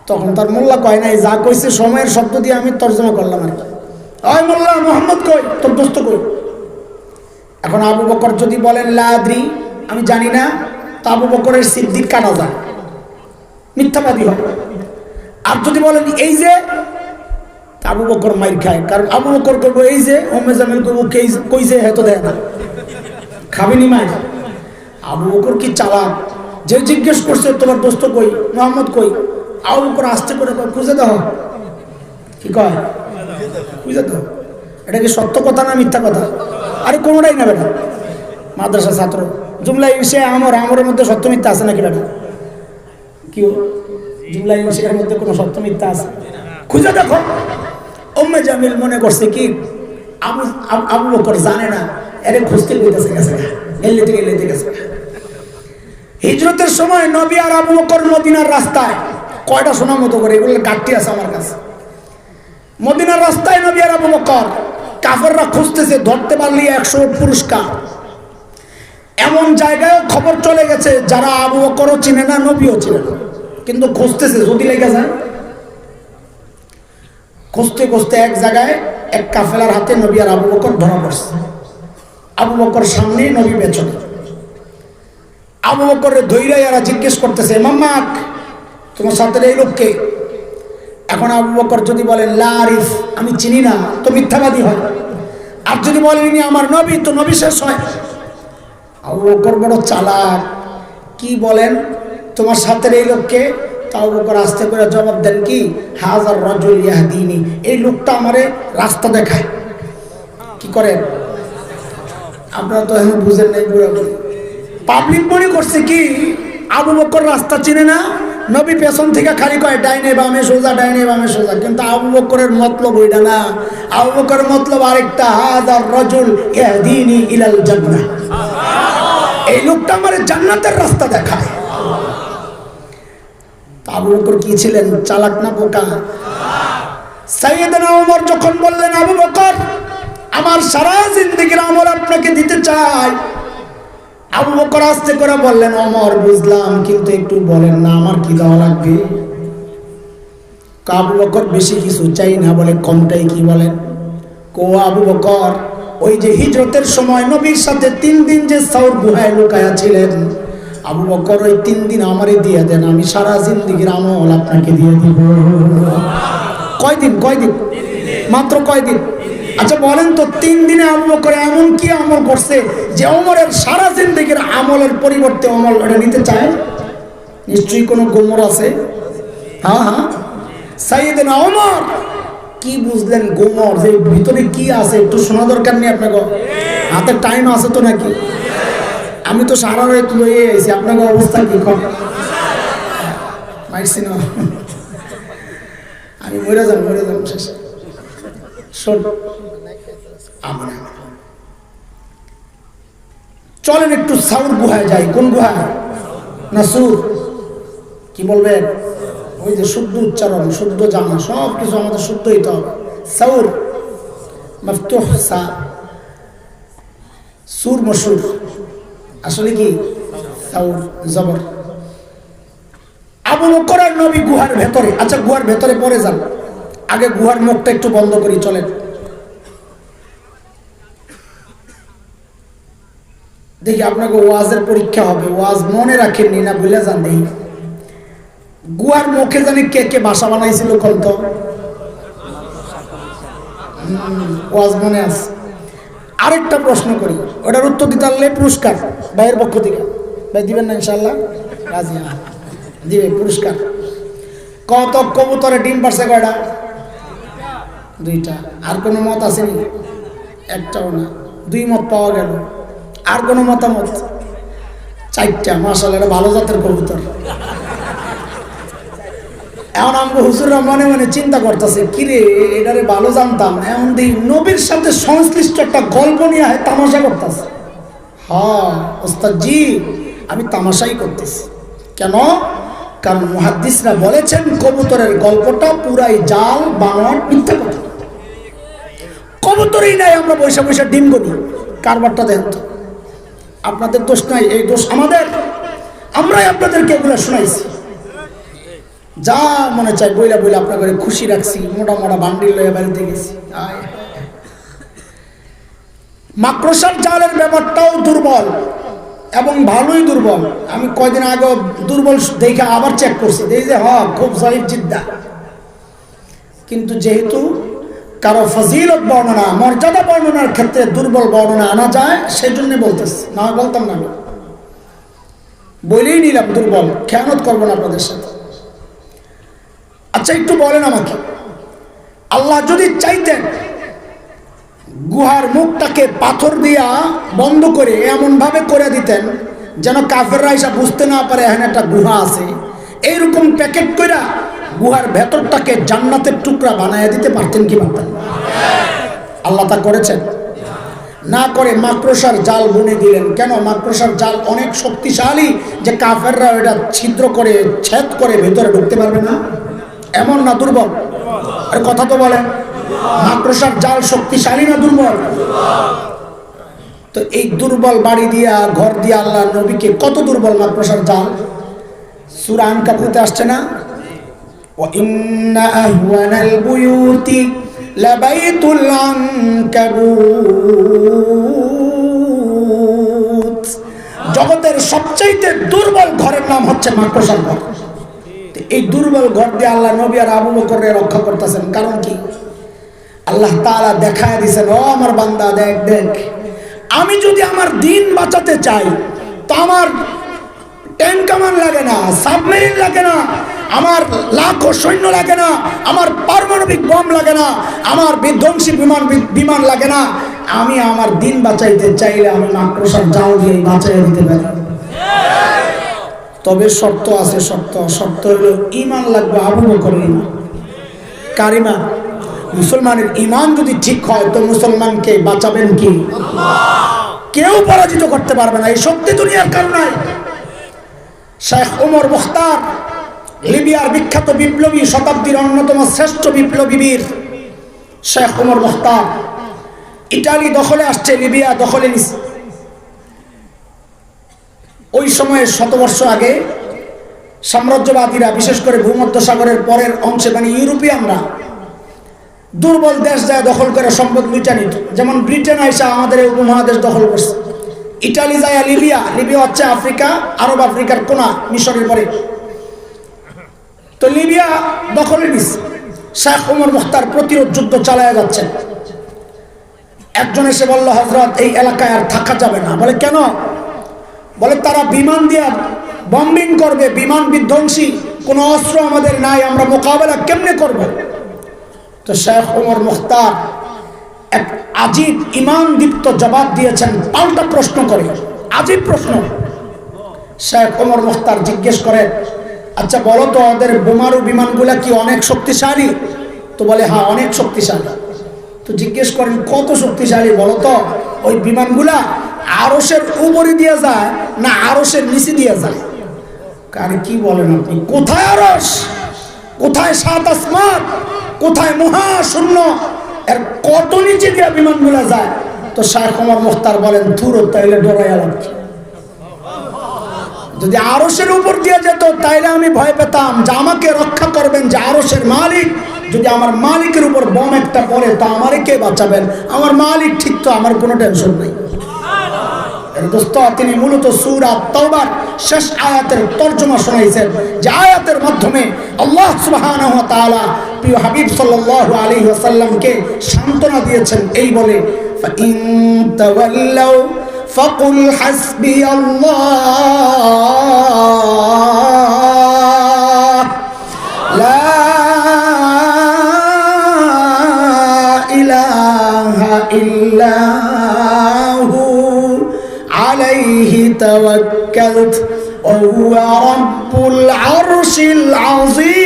তখন তার মোল্লা কয় নাই, যা কইছে সময়ের শব্দ দিয়ে আমি তর্জমা করলাম আর কি। ওই মোল্লা মোহাম্মদ কই, তোর দোস্ত কই? এখন আবু বকর যদি বলেন লা আদ্রি, আমি জানি না, তো আবু বকরের সিদ্দিক কানা যায়, মিথ্যাবাদী হয়। আর যদি বলেন এই যে, আবু বকর মাইর খায়, কারণ আবু বকর করবো এই যে, উম্মে জামিল করবো কইছে, হেতো দেয় না, খাবিনি মাইর। আবু বকর কি চালাক, যে জিজ্ঞেস করছে তোমার দোস্ত কই, মোহাম্মদ কই, আবু বকর আসতে করে কয় খুঁজে দাও। কি কয়? খুঁজে দাও। এটা কি সত্য কথা না মিথ্যা কথা? আরে কোনোটাই না বেটা, মাদ্রাসা ছাত্র জুমলা ইনশা আমরের মধ্যে সত্য মিথ্যা আছে নাকি বেটা? কি জুমলা ইনশার মধ্যে কোনো সত্য মিথ্যা আছে? খুঁজে দেখো। উম্মে জামিল মনে করছে কি আবু বকর জানে না, এরে খুঁজতে কইতেছে গেছে, এলিতে গেছে। হিজরতের সময় নবী আর আবু বকর মদিনার রাস্তায়, কয়টা শোনার মতো করে, এগুলো গাঠটি আছে আমার কাছে। মদিনার রাস্তায় নবী আর আবু বকর, কাফেররা খুঁজতেছে, ধরতে পারলি 100 পুরস্কার। এমন জায়গায় খবর চলে গেছে যারা আবু বকরও চিনে না, নবীও চিনে না, কিন্তু খুঁজতেছে, যদি লেগে যায়। খুঁজতে খুঁজতে এক জায়গায় এক কাফেলার হাতে নবী আর আবু বকর ধরা পড়ছে। আবু বকর সামনে, নবী পেছনে। আবু বকরের ধৈর্য এরা জিজ্ঞেস করতেছে, মাম্মাক তোমার সাথে এই লোককে? এখন আবু বকর যদি বলেন লা আরিফ, আমি চিনি না, তো মিথ্যাবাদী হয়। আর যদি বলেন ইনি আমার নবী, তো নবী শেষ হয়। আবু বকর বড় চালাক, কি বলেন তোমার সাথে এই লোককে? তো আবু বকর আস্তে করে জবাব দেন কি, হাজার রাজুল ইয়াহদিনি, এই লোকটা আমারে রাস্তা দেখায়। কি করেন আপনারা তো এখন বুঝেন নাই, পুরোপুরি পাবলিক মনে করছে কি আবু বকর রাস্তা চিনে না, নবী পেছন থেকে খালি কয় ডাইনে বামে সোজা, ডাইনে বামে সোজা, কিন্তু আবু বকরের মতলব ওইটা না। আবু বকরের মতলব আরেকটা, হাজার রাজুল ইয়াহদিনি ইলাল জান্নাহ, এই লোকটা আমার জান্নাতের রাস্তা দেখায়। আবু বকর কি ছিলেন, চালাক না বোকা? সাইয়েদনা ওমর যখন বললেন আবু বকর আমার সারা জিন্দেগির আমল আপনাকে দিতে চাই, আবু বকর আস্তে করে বললেন, ওমর বুঝলাম, কিন্তু একটু বলেন না আমার কি দেওয়া লাগবে? আবু বকর বেশি কিছু চাই না, বলে কমটাই কি বলেন? কো আবু বকর ওই যে হিজরতের সময় নবীর সাথে 3 দিন যে সাউর গুহায় লুকায়া ছিলেন, আবু বকর ওই 3 দিন আমারে দিয়ে দেন, আমি সারা জিন্দেগির আমল আপনাকে দিয়ে দিব। কয়দিন? মাত্র কয়দিন? আচ্ছা বলেন তো, 3 দিনে আবু বকর এমন কি আমল করছে যে ওমরের সারা জিন্দেগির আমলের পরিবর্তে আমল ওটা নিতে চায়? নিশ্চয়ই কোনো গোমর আছে। হ্যাঁ, সাইয়েদনা ওমর কি বুঝলেন গোমর, যে ভিতরে কি আছে একটু শোনা দরকার নেই আপনাকে? হাতে টাইম আছে তো নাকি? আমি তো সারা রাত লইয়ে আইছি, আপনাকে অবস্থা কি কম মাইছি না? আমি মরে যাম শেষ। শোন, চলেন একটু সাউর গুহায় যাই। কোন গুহায়? না সুর, কি বলবেন? ওই যে শুদ্ধ উচ্চারণ, শুদ্ধ জানা, সব কিছু আমাদের শুদ্ধ হইতে হবে। সাউর মফতুহ সা, সুর মশুর, আসলে কি সাউর জবর। আবু বকর আর নবী গুহার ভেতরে। আচ্ছা গুহার ভেতরে পরে যান, আগে গুহার মুখটা একটু বন্ধ করি, চলেন। দেখি আপনাকে ওয়াজের পরীক্ষা হবে, ওয়াজ মনে রাখেননি না ভুলে যান। দেখি গুহার মুখে জানি কে কে বাসা বানাইছিল কত, ওয়াজ মনে আছে। আরেকটা প্রশ্ন করি, ওটার উত্তর দিতে পারলে পুরস্কার ভাইয়ের পক্ষ থেকে। ভাই দিবেন না ইনশাল্লাহ? রাজি দিবে পুরস্কার। কত কবুতরে ডিম পারছে কয়টা? 2টা। আর কোনো মত আসেনি? একটাও না। দুই মত পাওয়া গেল। আর কোনো মতামত? চারটা। মাশাআল্লাহ, এটা ভালো জাতের কবুতর। এখন আমরা হুজুররা মনে মনে চিন্তা করতেছে, কিরে এটারে ভালো জানতাম, এমন দিই নবীর সাথে সংশ্লিষ্ট একটা গল্প নিয়ে তামাশা করতেছে। হ্যাঁ ওস্তাদ জি, আমি তামাশাই করতেছি। কেন? কারণ মুহাদ্দিসরা বলেছেন কবুতরের গল্পটা পুরাই জাল, বানোয়াট, মিথ্যা কথা। কবুতরই নাই, আমরা বৈশা বৈশা ডিম গনি। কারবারটা দেখেন তো। আপনাদের দোষ নাই, এই দোষ আমাদের। আমরাই আপনাদেরকে এগুলো শোনাইছি। যা মনে চাই বইলা বইলা আপনাকে খুশি রাখছি, মোটা মোটা বান্ডিল লইয়া বাড়িতে গেছি। মাকড়সার জালের ব্যাপারটাও দুর্বল এবং ভালোই দুর্বল। আমি কয়দিন আগে দুর্বল দেখে আবার চেক করছি, দেখি যে খুব জয়ীফ জিদ্দা। কিন্তু যেহেতু কারো ফজিলত বর্ণনা, মর্যাদা বর্ণনার ক্ষেত্রে দুর্বল বর্ণনা আনা যায়, সেই জন্য বলতেছি, না বলতাম না। বলেই নিলাম দুর্বল, খেয়ানত করবো না আপনাদের সাথে। আচ্ছা একটু বলেন আমাকে, আল্লাহ যদি চাইতেন গুহার মুখটাকে পাথর দিয়া বন্ধ করে এমন ভাবে করে দিতেন যেন কাফেররা এসে বুঝতে না পারে এখানে একটা গুহা আছে, এইরকম প্যাকেট কইরা গুহার ভেতরটাকে জান্নাতের টুকরা বানায় দিতে পারতেন কি পারতেন? আল্লাহ তা করেছেন? না করে মাকড়সার জাল বুনে দিলেন। কেন? মাকড়সার জাল অনেক শক্তিশালী যে কাফেররা এটা ছিদ্র করে ছেদ করে ভেতরে ঢুকতে পারবে না। এমন না দুর্বল? আর কথা তো বলেন, মাকড়সার জাল শক্তিশালী না দুর্বল? তো এই দুর্বল বাড়ি দিয়া ঘর দিয়া আল্লাহ নবীকে, কত দুর্বল মাকড়সার জাল। সূরা আনকাবুতে আসছে না, ওয়া ইন্না আহওয়ানাল বুয়ুতি লাবাইতুল আনকাবুত। জগতের সবচেয়ে দুর্বল ঘরের নাম হচ্ছে মাকড়সার ঘর। এই দুর্বল ঘর দিয়ে আল্লাহ নবী আর আবু বকরকে রক্ষা করতেছেন। কারণ কি? আল্লাহ তাআলা দেখায় দিয়েছেন, ও আমার বান্দা দেখ দেখ, আমি যদি আমার দিন বাঁচাতে চাই তো আমার ট্যাঙ্ক কামান লাগে না, সাবমেরিন লাগে না, আমার লাখো সৈন্য লাগে না, আমার পারমাণবিক বম লাগে না, আমার বিধ্বংসী বিমান লাগে না। আমি আমার দিন বাঁচাইতে চাইলে আমি মাকড়সার জাল দিয়ে বাঁচাইয়া দিতে পারি। তবে শর্ত আছে, শর্ত হলো ঈমান লাগবে। আবু বকরের ঈমান। কার ঈমান? মুসলমানের ঈমান যদি ঠিক হয় তো মুসলমানকে বাঁচাবেন কি? কেউ পরাজিত করতে পারবে না। এই শক্তি দুনিয়ার কারণ নাই। শেখ ওমর মুখতার, লিবিয়ার বিখ্যাত বিপ্লবী, শতাব্দীর অন্যতম শ্রেষ্ঠ বিপ্লবী বীর শেখ ওমর মুখতার, ইটালি দখলে আসছে, লিবিয়া দখলে নিচ্ছে। ওই সময়ে 100 বর্ষ আগে সাম্রাজ্যবাদীরা, বিশেষ করে ভূমধ্যসাগরের পরের অংশে, মানে ইউরোপিয়ানরা দুর্বল দেশ যায় দখল করে সম্পদ লুটে নিত। যেমন ব্রিটেন আইসা আমাদের এই উপমহাদেশ দখল করছে। ইটালি যায় লিবিয়া, লিবিয়া হচ্ছে আফ্রিকা, আরব আফ্রিকার কোনা, মিশরের পরে। তো লিবিয়া দখলে নিচ্ছে। শেখ ওমর মুখতার প্রতিরোধ যুদ্ধ চালায়া যাচ্ছেন। একজন এসে বলল, হযরত এই এলাকায় আর থাকা যাবে না। বলে কেন? বলে তারা বিমান দিয়ে বম্বিং করবে, বিমান বিধ্বংসী, কোনো অস্ত্র আমাদের নাই, আমরা মোকাবেলা কেমনে করব? তো শেখ ওমর মুখতার এক আজীব ঈমান দীপ্ত জবাব দিয়েছেন, পাল্টা প্রশ্ন করে। আজীব প্রশ্ন। শেখ ওমর মুখতার জিজ্ঞেস করে, আচ্ছা বলো তো ওদের বোমারু বিমানগুলা কি অনেক শক্তিশালী? তো বলে হ্যাঁ অনেক শক্তিশালী। তো জিজ্ঞেস করেন কত শক্তিশালী বলো তো? ওই বিমানগুলা আরশের উপরে দিয়ে যায় না আরশের নিচে দিয়ে যায়? আরে কি বলেন আপনি? কোথায় আরশ, কোথায় সাত আসমান, কোথায় মহাশূন্য, এর কত নিচে দিয়ে বিমানগুলা যায়? তো শেখ ওমর মুখতার বলেন, ধুর তাইলে ডরাইয়া লাগছে। যদি আরশের উপর দিয়ে যেত তাইলে আমি ভয় পেতাম যে আমাকে রক্ষা করবেন যে আরশের মালিক। যদি আমার মালিকের উপর বম একটা পড়ে তা আমারে কে বাঁচাবেন? আমার মালিক ঠিক, তো আমার কোনো টেনশন নেই। দোস্ত, তিনি মূলত সূরা তাওবার শেষ আয়াতের তরজমা শোনাইছেন, যে আয়াতের মাধ্যমে আল্লাহ সুবহানাহু ওয়া তাআলা প্রিয় হাবিব সাল্লাল্লাহু আলাইহি ওয়াসাল্লামকে সান্ত্বনা দিয়েছেন এই বলে, ফাইন তাওয়াল্লাউ ফাকুল হাসবিয়াল্লাহ লা ইলাহা ইল্লা توكلت وهو رب العرش العظيم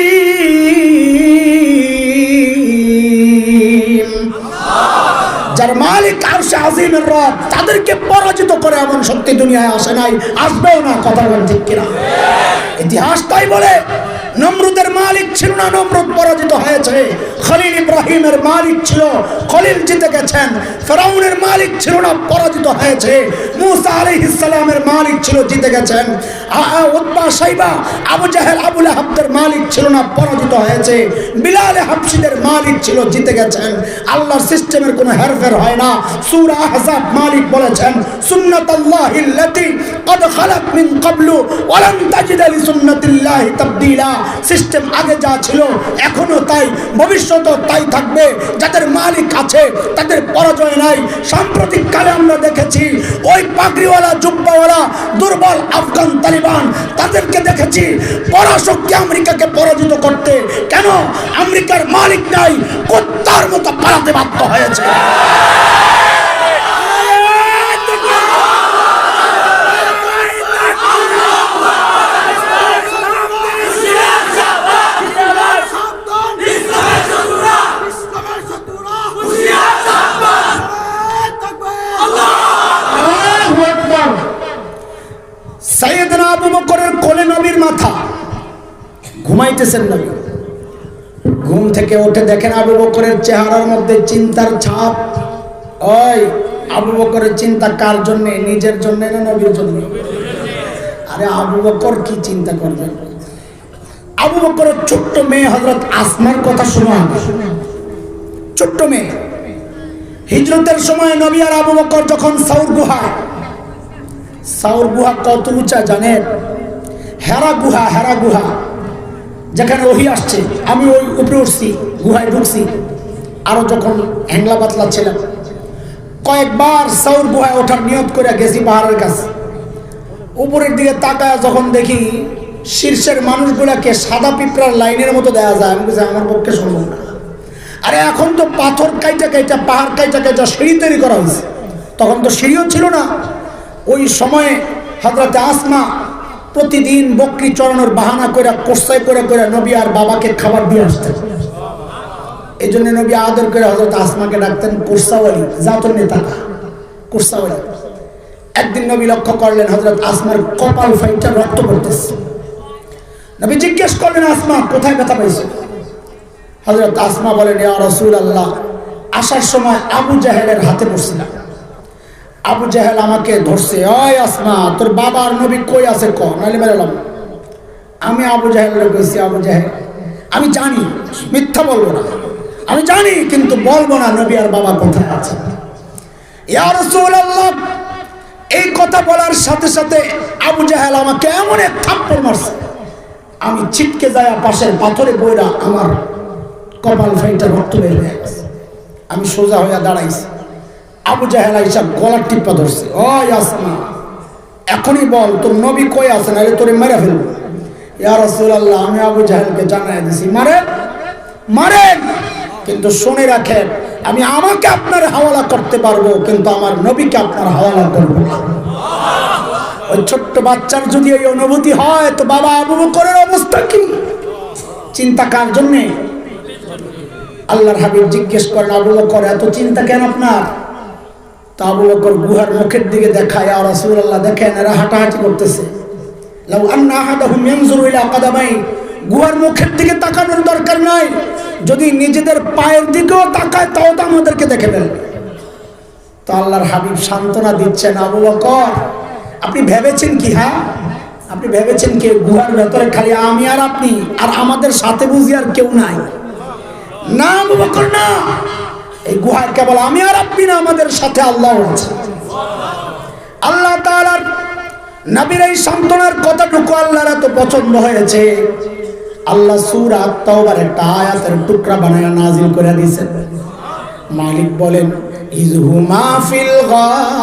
যার মালিক আরশে আজিমের রব তাদেরকে পরাজিত করে এমন শক্তি দুনিয়ায় আসে নাই, আসবেও না। কথা বলেন ঠিক কিনা? ইতিহাস তাই বলে। নমরুদের মালিক ছিল না, নমরুদ পরাজিত হয়েছে। খলিল ইব্রাহিমের মালিক ছিল, খলিল জিতে গেছেন। ফেরাউনের মালিক ছিল না, পরাজিত হয়েছে। মুসা আলাইহিস সালামের মালিক ছিল, জিতে গেছেন। উতবা শাইবা আবু জাহেল আবু লাহাবদের মালিক ছিল না, পরাজিত হয়েছে। বিলাল হাবশীদের মালিক ছিল, জিতে গেছেন। আল্লাহর সিস্টেমের কোনো হেরফের হয় না। সূরা আহজাব মালিক বলেছেন, সুন্নাতাল্লাহিল্লাতী ক্বাদ খালাত মিন ক্বাবলু ওয়া লান তাজিদা লিসুন্নাতিল্লাহি তাবদীলা। সিস্টেম আগে যা ছিল এখনো তাই, ভবিষ্যতেও তাই থাকবে। যাদের মালিক আছে তাদের পরাজয় নাই। সাম্প্রতিক কালে আমরা দেখেছি ওই পাগড়িওয়ালা জুব্বাওয়ালা দুর্বল আফগান তালিবান, তাদেরকে দেখেছি পরাশক্তি আমেরিকাকে পরাজিত করতে। কেন? আমেরিকার মালিক নাই, কুত্তার মতো পালাতে বাধ্য হয়েছে। সাইয়েদনা আবু বকরের কোলে নবীর মাথা, ঘুমাইতেছেন নবী। ঘুম থেকে উঠে দেখেন আবু বকরের চেহারার মধ্যে চিন্তার ছাপ। ওই আবু বকরের চিন্তা কার জন্য? নিজের জন্য না নবীর জন্য? আরে আবু বকর কি চিন্তা করবেন? আবু বকরের ছোট্ট মেয়ে হযরত আসমার কথা শোনা। ছোট্ট মেয়ে, হিজরতের সময় নবী আর আবু বকর যখন সাউর গুহা, সাউর গুহা কত উঁচা জানেন? হেরা গুহা, হেরা গুহা যেখানে ওহী আসছে। আমি ওই উপরে উঠছি, গুহায় ঢুকছি। আরো যখন হ্যাংলা পাতলা ছিলাম, কয়েকবার সাউর গুহায় ওঠার নিয়ত করে গেছি পাহাড়ের কাছে। উপরের দিকে তাকায় যখন দেখি শীর্ষের মানুষগুলাকে সাদা পিঁপড়ার লাইনের মতো দেওয়া যায়, আমি বলছি আমার পক্ষে সম্ভব না। আরে এখন তো পাথর কাইটা কাইটা, পাহাড় কাইটা কাইটা সিঁড়ি তৈরি করা হয়েছে, তখন তো সিঁড়িও ছিল না। ওই সময়ে হযরত আসমা প্রতিদিন বকরি চড়ানোর বাহানা করে কোসাই করে করে নবী আর বাবাকে খাবার দিয়ে আসতেন। এই জন্য নবী আদর করে হযরত আসমাকে ডাকতেন কুরসাওয়ালি, জাতুন নেতা কুরসাওয়ালি। একদিন নবী লক্ষ্য করলেন হযরত আসমার কপাল ফাইটা রক্ত পড়তেছে। নবী জিজ্ঞেস করলেন, আসমা কোথায় ব্যথা পাইছো? হযরত আসমা বলেন, ইয়া রাসূলুল্লাহ, আসার সময় আবু জাহেলের হাতে পড়ছিলাম। আবু জাহেল আমাকে ধরছে। ওই আসমা, তোর বাবা আর নবী কই আছে ক, নাইলে মেরালাম। আমি আবু জাহেলের কইছি, আবু জাহেল আমি জানি, মিথ্যা বলবো না, আমি জানি, কিন্তু বলবো না নবী আর বাবা কোথায় আছে। ইয়া রাসূলুল্লাহ, এই কথা বলার সাথে সাথে আবু জাহেল আমাকে এমন এক থাপ্পড় মারছে, আমি ছিটকে যায় পাশের পাথরে বইরা আমার কপাল ফাইটা রক্ত বের হয়ে গেছে। আমি সোজা হইয়া দাঁড়াইছি। আবু জাহেল আইসা গলার টিপা ধরছে। ওই আসমা, এখনই বল তোর নবী কই আছে, নাহলে তোরে মেরে ফেলবো। ইয়া রাসূলুল্লাহ, আমি আবু জাহেলকে জানাই দিছি, মারেন মারেন, কিন্তু শুনে রাখেন আমি আমাকে আপনার হাওয়ালা করতে পারবো, কিন্তু আমার নবীকে আপনার হাওয়ালা করবো না। ওই ছোট্ট বাচ্চার যদি এই অনুভূতি হয়, তো বাবা আবু বকরের অবস্থা কি? চিন্তা কার জন্যে? আল্লাহর হাবিব জিজ্ঞেস করেন, আবু বকর এত চিন্তা কেন আপনার? তা আবু বকর গুহার মুখের দিকে দেখায়, ইয়া রাসূলুল্লাহ দেখেন এরা হাঁটাহাঁটি করতেছে। লাউ আন্না আহাদাহুম ইয়ানজুরু ইলা কাদামাই, গুহার মুখের দিকে তাকানোর দরকার নাই, যদি নিজেদের পায়ের দিকেও তাকায় তাও তো আমাদেরকে দেখে ফেলবে। তো আল্লাহর হাবিব সান্ত্বনা দিচ্ছেন, আবু বকর আপনি ভেবেছেন কি? হ্যাঁ, আপনি ভেবেছেন কি গুহার ভেতরে খালি আমি আর আপনি, আর আমাদের সাথে বুঝি আর কেউ নাই? না আবু বকর না, এই গুহায় কেবল আমি আর আপনি না, আমাদের সাথে আল্লাহ আছে। আল্লাহ তাআলার নবীর এই সান্ত্বনার কথাটুকু আল্লাহর এত পছন্দ হয়েছে, আল্লাহ সূরা তাওবার একটা আয়াতের টুকরা বানায়া নাজিল করে দিয়েছেন। মালিক বলেন, ইযহুমা ফিল গার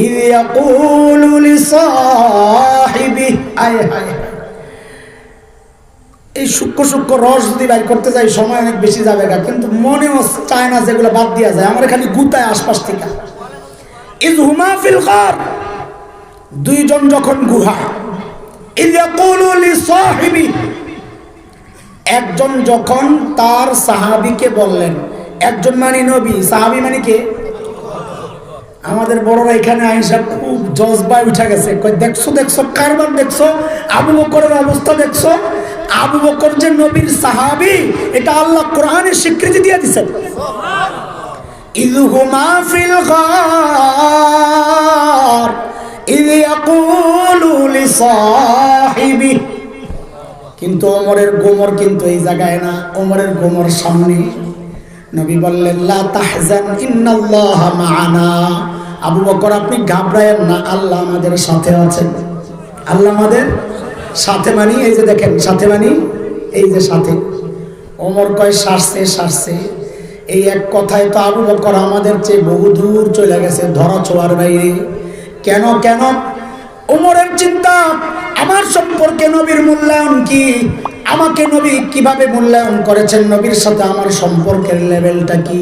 ইয ইয়াকুলু লিসাহিবি, আয় হায়, এই সূক্ষ্ম সূক্ষ্ম রস যদি বাইর করতে যাই সময় অনেক বেশি যাবে, কিন্তু মনেও চায় না, যেগুলো বাদ দিয়া যায়। আমার খালি গুতায় আশপাশ থেকে ইয হুমা ফিল গার, দুইজন যখন গুহায়, ইয ইয়াকুলু লিসাহিবি, একজন যখন তার সাহাবীকে বললেন, একজন মানে নবী, সাহাবী মানে কে? আমাদের বড়রা এখানে আইসা খুব জজবায় উঠে গেছে, কই দেখছো দেখছো কারবার দেখছো, আবু বকরের অবস্থা দেখছো। আবু বকর যে নবীর সাহাবী, এটা আল্লাহ কোরআনে স্বীকৃতি দিয়ে দিয়েছেন। ইয হুমা ফিল গার ইয ইয়াকুলু লিসাহিবি, কিন্তু ওমরের গোমর কিন্তু এই জায়গায় না, ওমরের গোমর সামনে। নবী বললেন লা তাহজান ইন্নাল্লাহা মা'ানা, আবু বকর আপনি ঘাবড়ায়েন না, আল্লাহ আমাদের সাথে আছেন। আল্লাহ আমাদের সাথে মানি এই যে দেখেন, সাথে মানি এই যে সাথে। ওমর কয় সারছে, এই এক কথায় তো আবু বকর আমাদের চেয়ে বহু দূর চলে গেছে, ধরা ছোঁয়ার বাইরে। কেন কেন? ওমরের চিন্তা, আমার সম্পর্কে নবীর মূল্যায়ন কি, আমাকে নবী কিভাবে মূল্যায়ন করেছেন, নবীর সাথে আমার সম্পর্কের লেভেলটা কি।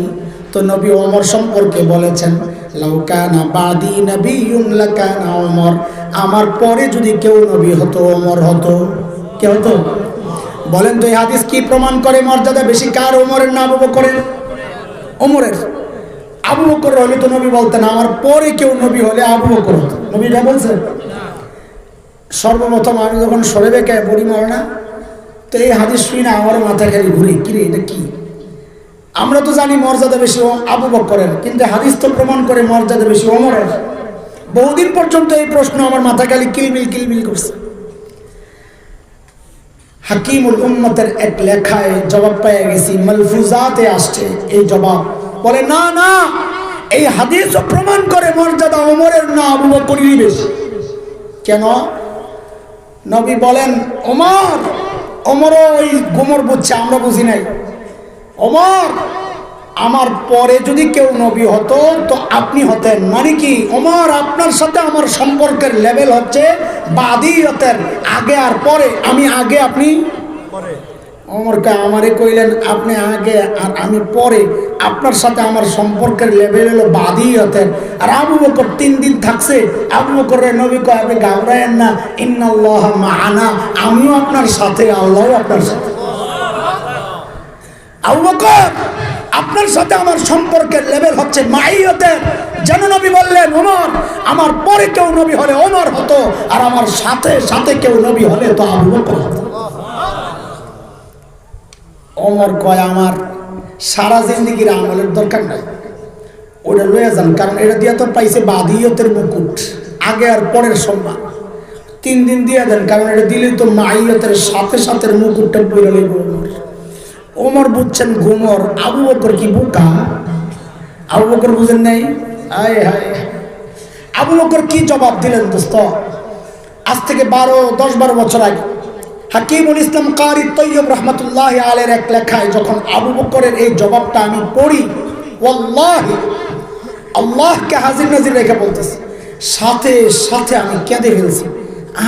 তো নবী ওমর সম্পর্কে বলেছেন লাউ কানা বাদি নবিয়্যুন লাকানা ওমর, আমার পরে যদি কেউ নবী হতো ওমর হতো। কে হতো বলেন তো? এই হাদিস কি প্রমাণ করে মর্যাদা বেশি কার, ওমরের না আবু বকরের? ওমরের। আবু বকর হলে তো নবী বলতেন আমার পরে কেউ নবী হলে আবু বকর হতো, নবী এটা বলছেন। সর্বপ্রথম আমি যখন সরে বেঁকে পড়ি মরনা, তো এই হাদিস শুনি না আমার মাথা খালি ঘুরে, কিরে এটা কি? আমরা তো জানি মর্যাদা বেশি আবু বকরের, কিন্তু হাদিস তো প্রমাণ করে মর্যাদা বেশি ওমরের। বহুদিন পর্যন্ত এই প্রশ্ন আমার মাথা খালি কিলবিল করছে। হাকিমুল উম্মতের এক লেখায় জবাব পেয়ে গেছি, মালফুজাতে আসছে এই জবাব। বলে না না, এই হাদিসও প্রমাণ করে মর্যাদা ওমরের না আবু বকরেরই বেশি। কেন? নবী বলেন ওমরও ওই গোমর বুঝছে, আমরা বুঝি নাই। ওমর, আমার পরে যদি কেউ নবী হতো তো আপনি হতেন। মানে কি? ওমর, আপনার সাথে আমার সম্পর্কের লেভেল হচ্ছে বাদিয়তের, আগে আর পরে। আমি আগে, আপনি পরে। ওমরকে আমারে কইলেন আপনি আগে আর আমি পরে, আপনার সাথে আমার সম্পর্কের লেভেল হলো বাদিয়তের। আর আবু বকর 3 দিন থাকছে, আবু বকরের নবী কয় আপনি ঘাবড়ায়েন না, ইন্নাল্লাহা মা'ানা, আমিও আপনার সাথে, আল্লাহও আপনার সাথে। আবু বকর, আপনার সাথে আমার সম্পর্কের লেভেল হচ্ছে মাইয়তের। যেন নবী বললেন ওমর, আমার পরে কেউ নবী হলে ওমর হতো, আর আমার সাথে সাথে কেউ নবী হলে তো আবু বকর হতো। ওমর কয় আমার সারা জিন্দেগির আমলের দরকার নাই, ওটা লয়ে যান, কারণ এটা দিয়ে তো পাইছে বাদিয়তের মুকুট, আগে আর পরের সম্মান। 3 দিন দিয়ে দেন, কারণ এটা দিলেই তো মাইয়তের সাথে সাথে মুকুটটা পড়ে লইব। ওমর বুঝছেন ঘুমর, আবু বকর কি বোকা? আবু বকর বুঝেন নাই? আয় হায়, আবু বকর কি জবাব দিলেন দোস্ত? আজ থেকে 10-12 বছর আগে হাকিমুল ইসলাম কারি তৈয়ব রহমতুল্লাহ আলাইহির এক লেখায় যখন আবু বকরের এই জবাবটা আমি পড়ি, ওয়াল্লাহি আল্লাহকে হাজির নাজির রেখে বলতেছি, সাথে সাথে আমি কেঁদে ফেলছি।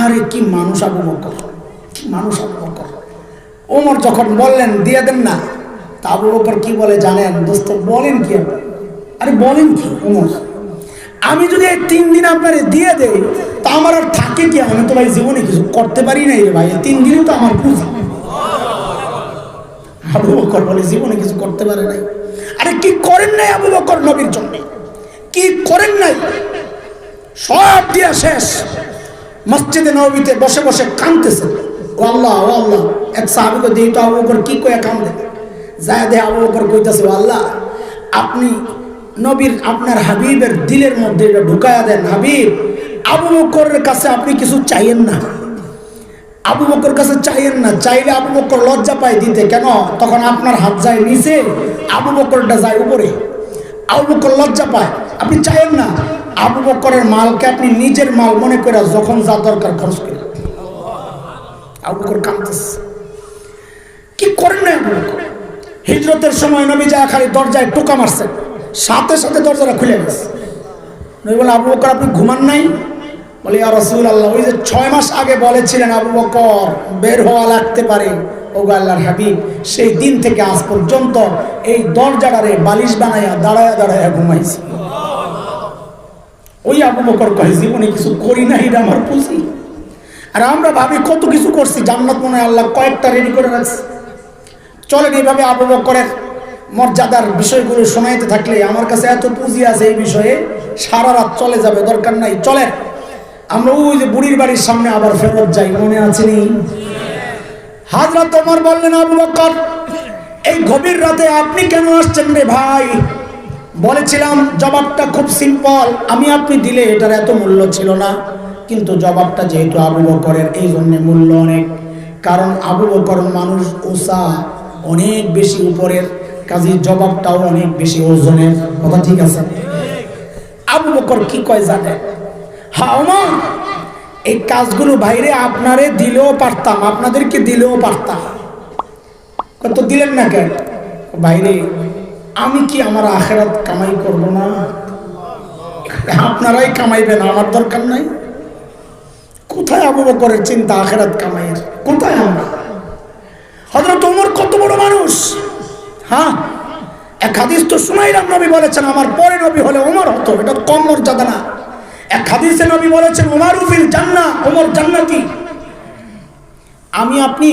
আরে কি মানুষ আবু বকর, কি মানুষ আবু বকর। ওমর যখন বললেন দিয়ে দেন না, তা আবু বকর কি বলে জানেন দোস্ত? বলেন কি আপনি? আরে বলেন কি ওমর, আমি যদি এই 3 দিন আপনারে দিয়ে দেই তা আমার আর থাকে কি? আমি তো ভাই জীবনে কিছু করতে পারি নাই রে ভাই, 3 দিনই তো আমার পূজা। আবু বকর বলে জীবনে কিছু করতে পারে নাই। আরে কি করেন নাই আবু বকর নবীর জন্য? কি করেন নাই? সব দিয়া শেষ, মসজিদে নববীতে বসে বসে কাঁদতেছে। ও আল্লাহ, ও আল্লাহ, এক সাহাবীকে দিই তো আবু বকর কি কয়ে কাঁদে। যায় দে আবু বকর কইতাছে, ও আল্লাহ, আপনি নবীর আপনার হাবিবের দিলের মধ্যে এটা ঢুকায়া দেন। হাবিব, আবু বকরের কাছে আপনি কিছু চাইেন না, আবু বকর কাছে চাইেন না, চাইলে আবু বকর লজ্জা পায় দিতে। কেন? তখন আপনার হাত যায় নিচে, আবু বকরটা যায় উপরে, আবু বকর লজ্জা পায়। আপনি চাইেন না, আবু বকরের মালকে আপনি নিজের মাল মনে করে যখন যা দরকার খরচ করে। আবু বকর কাঁদতেছে, কি করেন না আবু বকর? হিজরতের সময় নবী যা খালি দরজায় টোকা মারছেন, সাথে সাথে দরজাটা খুলে গেছে। নবী বলে, আবু বকর আপনি ঘুমান নাই? বলে, ইয়া রাসূলুল্লাহ, ওই যে 6 মাস আগে বলেছিলেন আবু বকর বের হওয়া লাগতে পারে, ও আল্লাহর হাবিব, সেই দিন থেকে আজ পর্যন্ত এই দরজাটারে বালিশ বানাইয়া দাঁড়ায়া দাঁড়ায়া ঘুমাইছি। ওই আবু বকর কয় জীবনে কিছু করি না, এটা আমার পুঁজি। আর আমরা ভাবি কত কিছু করছি, জান্নাত মনে হয় আল্লাহ কয়েকটা রেডি করে রাখছে। চলেন এইভাবে আবু বকরের মর্যাদার বিষয়গুলো শোনাইতে থাকলে আমার কাছে এত পুঁজি আছে এই বিষয়ে, সারা রাত চলে যাবে, দরকার নাই। চলেন আমরা ওই যে বুড়ির বাড়ির সামনে আবার ফেরত যাই, মনে আছে নি? হযরত ওমর বললেন, আবু বকর এই গভীর রাতে আপনি কেন আসছেন রে ভাই? বলেছিলাম জবাবটা খুব সিম্পল, আমি আপনি দিলে এটার এত মূল্য ছিল না, কিন্তু জবাবটা যেহেতু আবু বকরের, এই জন্য মূল্য অনেক। কারণ আবু বকর মানুষ উঁচা, অনেক বেশি উপরের, কাজে জবাবটাও অনেক বেশি ওজনের। কথা ঠিক আছে? আবু বকর কি কয় জানেন? হ্যাঁ ওমর, এই কাজগুলো ভাইরে আপনারে দিলেও পারতাম, আপনাদেরকে দিলেও পারতাম। কত দিলেন না কেন? ভাইরে আমি কি আমার আখিরাত কামাই করব না? আপনারাই কামাইবেন, আমার দরকার নাই। কোথায় আবু বকরের চিন্তা আখিরাত কামাইয়ের? কোথায় আমরা? হযরত ওমর কত বড় মানুষ। হ্যাঁ, এক হাদিস তো শুনাইলাম, নবী বলেছেন আমার পরে নবী হলে ওমর হতো, এটা কম মর্যাদা না। এক হাদিসে নবী বলেছেন ওমর ফিল জান্নাহ, ওমর জান্নাতি। আমি আপনি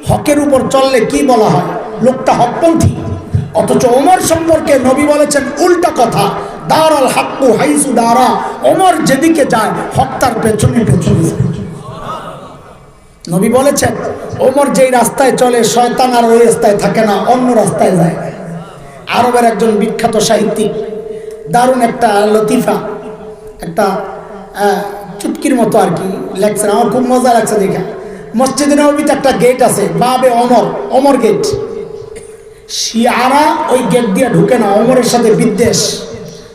হকের উপর চললে কি বলা হয়? লোকটা হকপন্থী। অথচ ওমর সম্পর্কে নবী বলেছেন উল্টা কথা, দারাল হাক্কু হাইসু দারা, ওমর যেদিকে যায় হক তার পেছনে পেছনে যায়। নবী বলেছেন ওমর যেই রাস্তায় চলে শয়তান আর ওই রাস্তায় থাকে না, অন্য রাস্তায় যায়। আরবের একজন বিখ্যাত সাহিত্যিক দারুণ একটা লতিফা, একটা চুটকির মতো আর কি লেখছেন, আমার খুব মজা লাগছে দেখা। মসজিদে নববীতে একটা গেট আছে, বাবে ওমর, ওমর গেট। শিয়ারা ওই গেট দিয়ে ঢুকে না, ওমরের সাথে বিদ্বেষ।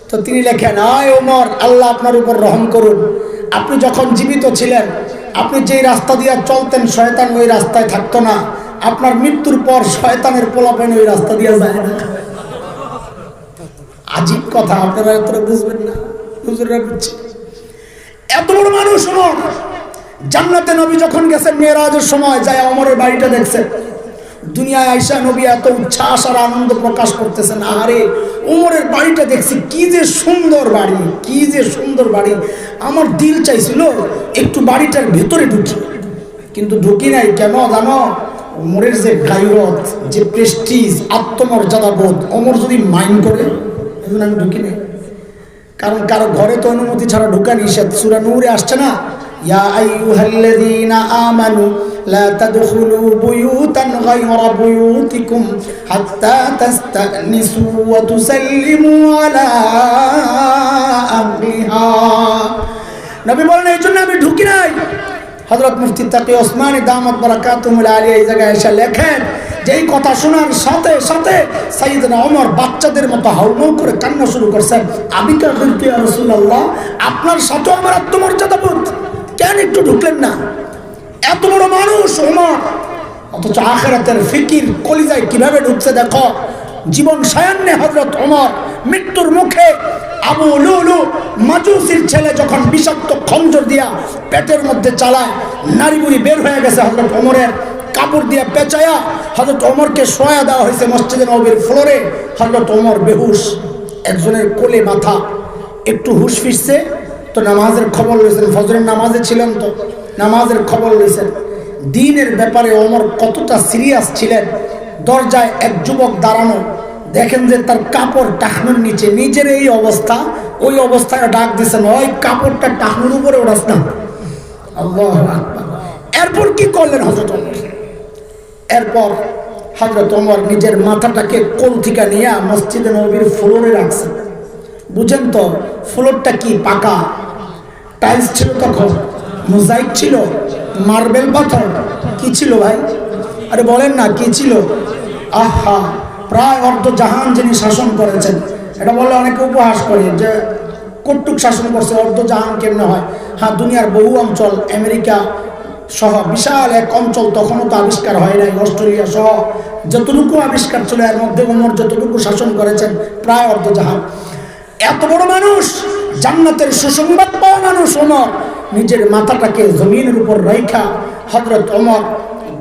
তো তিনি লেখেন, আয় ওমর, আল্লাহ আপনার উপর রহম করুন, আপনি যখন জীবিত ছিলেন আপনি যেই রাস্তা দিয়ে চলতেন শয়তান ওই রাস্তায় থাকতো না, আপনার মৃত্যুর পর শয়তানের পোলাপেন ওই রাস্তা দিয়ে যায় না। আজীব কথা, আপনারা এতটা বুঝবেন না, হুজুররা বুঝছে। এত বড় মানুষ ওমর। জান্নাতে নবী যখন গেছেন মেরাজের সময়, যায় ওমরের বাড়িটা দেখছেন। দুনিয়ায় আয়েশা নবী এত উচ্ছ্বাস আর আনন্দ প্রকাশ করতেছেন, আরে ওমরের বাড়িটা দেখছি, কি যে সুন্দর বাড়ি, কি যে সুন্দর বাড়ি। আমার দিল চাইছিল একটু বাড়িটার ভেতরে ঢুকি, কিন্তু ঢুকি নাই। কেন জানো? ওমরের যে গায়রত, যে প্রেস্টিজ, আত্মমর্যাদা বোধ, ওমর যদি মাইন্ড করে, এজন্য আমি ঢুকি নাই। কারণ কারো ঘরে তো অনুমতি ছাড়া ঢুকা নিষেধ। সূরা নূরে আসছে না, ইয়া আইয়ুহাল্লাযীনা আমানু লা তাদখুলু বুয়ুতান গায়রা বুয়ুতিকুম হাত্তা তাস্তানিসু ওয়া তুসাল্লিমু আলা আহলিহা। নবী বলেন এই জন্য আমি ঢুকি নাই। হযরত মুফতি তাকি ওসমানী দামাত বারাকাতুহুল আলিয়া এই জায়গায় এসে লেখেন যে এই কথা শোনার সাথে সাথে সাইয়েদনা ওমর বাচ্চাদের মতো হাউমাউ করে কান্না শুরু করছেন, আমি কা বলতে ইয়া রাসূলুল্লাহ, আপনার সাথে আমার আত্মমর্যাদা বোধ, কেন একটু ঢুকলেন না? এত বড় মানুষ ওমর, অথচ আখিরাতের ফিকির কলিজায় কিভাবে ঢুকছে দেখো। জীবন সায়ান্নে হযরত ওমর মৃত্যুর মুখে আবু লুলু মাজুসির ছেলে যখন বিষাক্ত খঞ্জর দিয়া পেটের মধ্যে চালায়, নারীগুলি বের হয়ে গেছে, হযরত ওমরের কাপড় দিয়ে পেঁচায়া হযরত ওমরকে শোয়া দেওয়া হয়েছে মসজিদে নববীর ফ্লোরে। হযরত ওমর বেহুশ, একজনের কোলে মাথা, একটু হুশ ফিরছে তো নামাজের খবর লইছেন, ফজরের নামাজে ছিলেন তো নামাজের খবর লইছেন। দ্বীনের ব্যাপারে ওমর কতটা সিরিয়াস ছিলেন। দরজায় এক যুবক দাঁড়ানো, দেখেন যে তার কাপড় টাকনুর নিচে, নিজের এই অবস্থা, ওই অবস্থায় ডাক দিচ্ছেন, ওই কাপড়টা টাকনুর উপরে ওঠাস না। আল্লাহু আকবার। এরপর কি করলেন হযরত ওমর? এরপর হযরত ওমর নিজের মাথাটাকে কোল থেকে নিয়ে মসজিদে নববীর ফ্লোরে রাখছেন। বুঝেন তো ফ্লোরটা কি? পাকা টাইলস ছিল তখন, মোজাইক ছিল, মার্বেল পাথর, কি ছিল ভাই? আরে বলেন না কি ছিল? আহা, প্রায় অর্ধ জাহান যিনি শাসন করেছেন, এটা বললে অনেকে উপহাস করে যে কটুক শাসন করছে, অর্ধ জাহান কেমনে হয়? হ্যাঁ, দুনিয়ার বহু অঞ্চল, আমেরিকা সহ বিশাল এক অঞ্চল তখনও তো আবিষ্কার হয় নাই, অস্ট্রেলিয়া সহ যতটুকু আবিষ্কার ছিল এর মধ্যে ওমর যতটুকু শাসন করেছেন প্রায় অর্ধ জাহান। এত বড় মানুষ, জান্নাতের সুসংবাদ পাওয়া মানুষ ওমর, নিজের মাথাটাকে জমিনের উপর রাইখা হযরত ওমর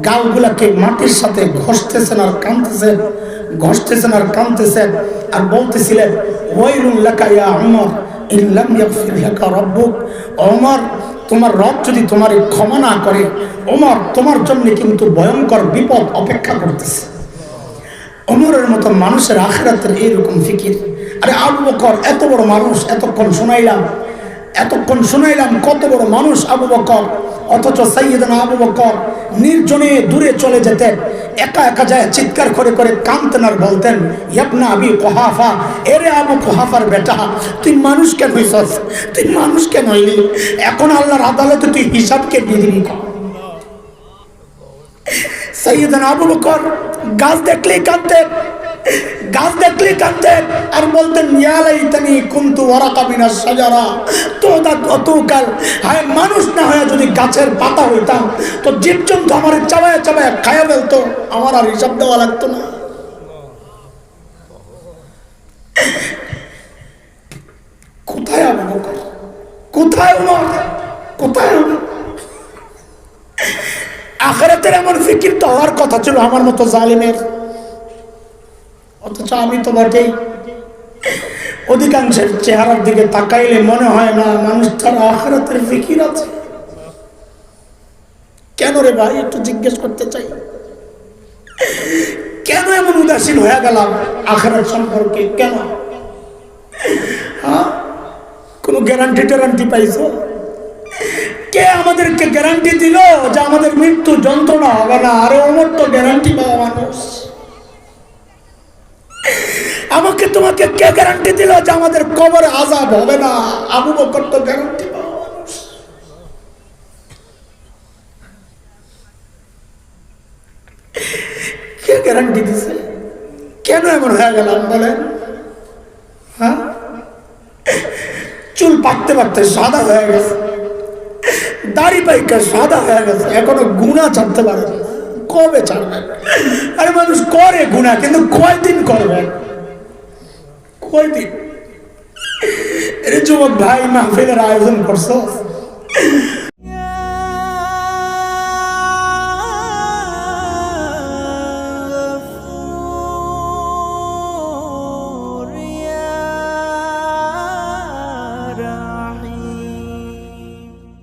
গালগুলাকে মাটির সাথে ঘষতেছেন আর কাঁদতেছেন, ঘষতেছেন আর কাঁদতেছেন আর বলতেছিলেন, ওয়াইলুল লাকা ইয়া ওমর, ইল্লাম ইয়াগফির লাকা রাব্বুক, ওমর তোমার রব যদি তোমার ক্ষমা না করে, ওমর তোমার জন্য কিন্তু ভয়ঙ্কর বিপদ অপেক্ষা করতেছে। ওমরের মতো মানুষের আখিরাতের এইরকম ফিকির। আরে আবু বকর এত বড় মানুষ, এতক্ষণ শুনাইলাম কত বড় মানুষ আবু বকর, অথচ সাইয়েদনা আবু বকর নির্জনে দূরে চলে যেতেন, একা একা যায় চিৎকার করে করে কাঁদতেন আর বলতেন, ইবনা আবি কুহাফা, এরে আবু কুহাফার বেটা, তুই মানুষ কেন হইছস? তুই মানুষ কেন হইলি? এখন আল্লাহর আদালতে তুই হিসাবকে দিয়ে দিবি। সাইয়েদনা আবু বকর গাছ দেখলেই কাঁদতেন, আর বলতেন, ইয়া লাইতানি কুনতু ওয়ারাকা মিনাশ শাজারা তুদাতুকাল, হায় মানুষ না হয়ে যদি গাছের পাতা হইতাম তো জীবজন্তু আমার চাবায় চাবায় খায়া ফেলতো, আমার আর হিসাব দেওয়া লাগতো না। কোথায় আবু বকর, কোথায় ওমর, কোথায়? আখিরাতের এমন ফিকির তো হওয়ার কথা ছিল আমার মতো জালিমের, অথচ আমি তো বটেই। অধিকাংশের চেহারার দিকে তাকাইলে মনে হয় না মানুষটার আখিরাতের ফিকির আছে। কেন রে ভাই, একটু জিজ্ঞেস করতে চাই, কেন এমন উদাসীন হয়ে গেলাম আখিরাত সম্পর্কে? কেন? হ্যাঁ, কোনো গ্যারান্টি পাইছো? কে আমাদেরকে গ্যারান্টি দিল যে আমাদের মৃত্যু যন্ত্রণা হবে না? আরে ওমর তো গ্যারান্টি পাওয়া মানুষ। আমাকে তোমাকে কে গ্যারান্টি দিল যে আমাদের কবরে আযাব হবে না? আবু বকর তো গ্যারান্টি পাওয়া মানুষ। কে গ্যারান্টি দিছে? কেন এমন হয়ে গেলাম বলেন? হ্যাঁ, চুল পাকতে পাকতে সাদা হয়ে গেছে, দাড়ি পাইকা সাদা হয়ে গেছে, এখনো গুনাহ ছাড়তে পারে না। কবে ছাড়বেন? আরে মানুষ করে গুনাহ, কিন্তু কয়দিন করবেন? কয়দিন? এর যুবক ভাই মাহফিলের আয়োজন করছো,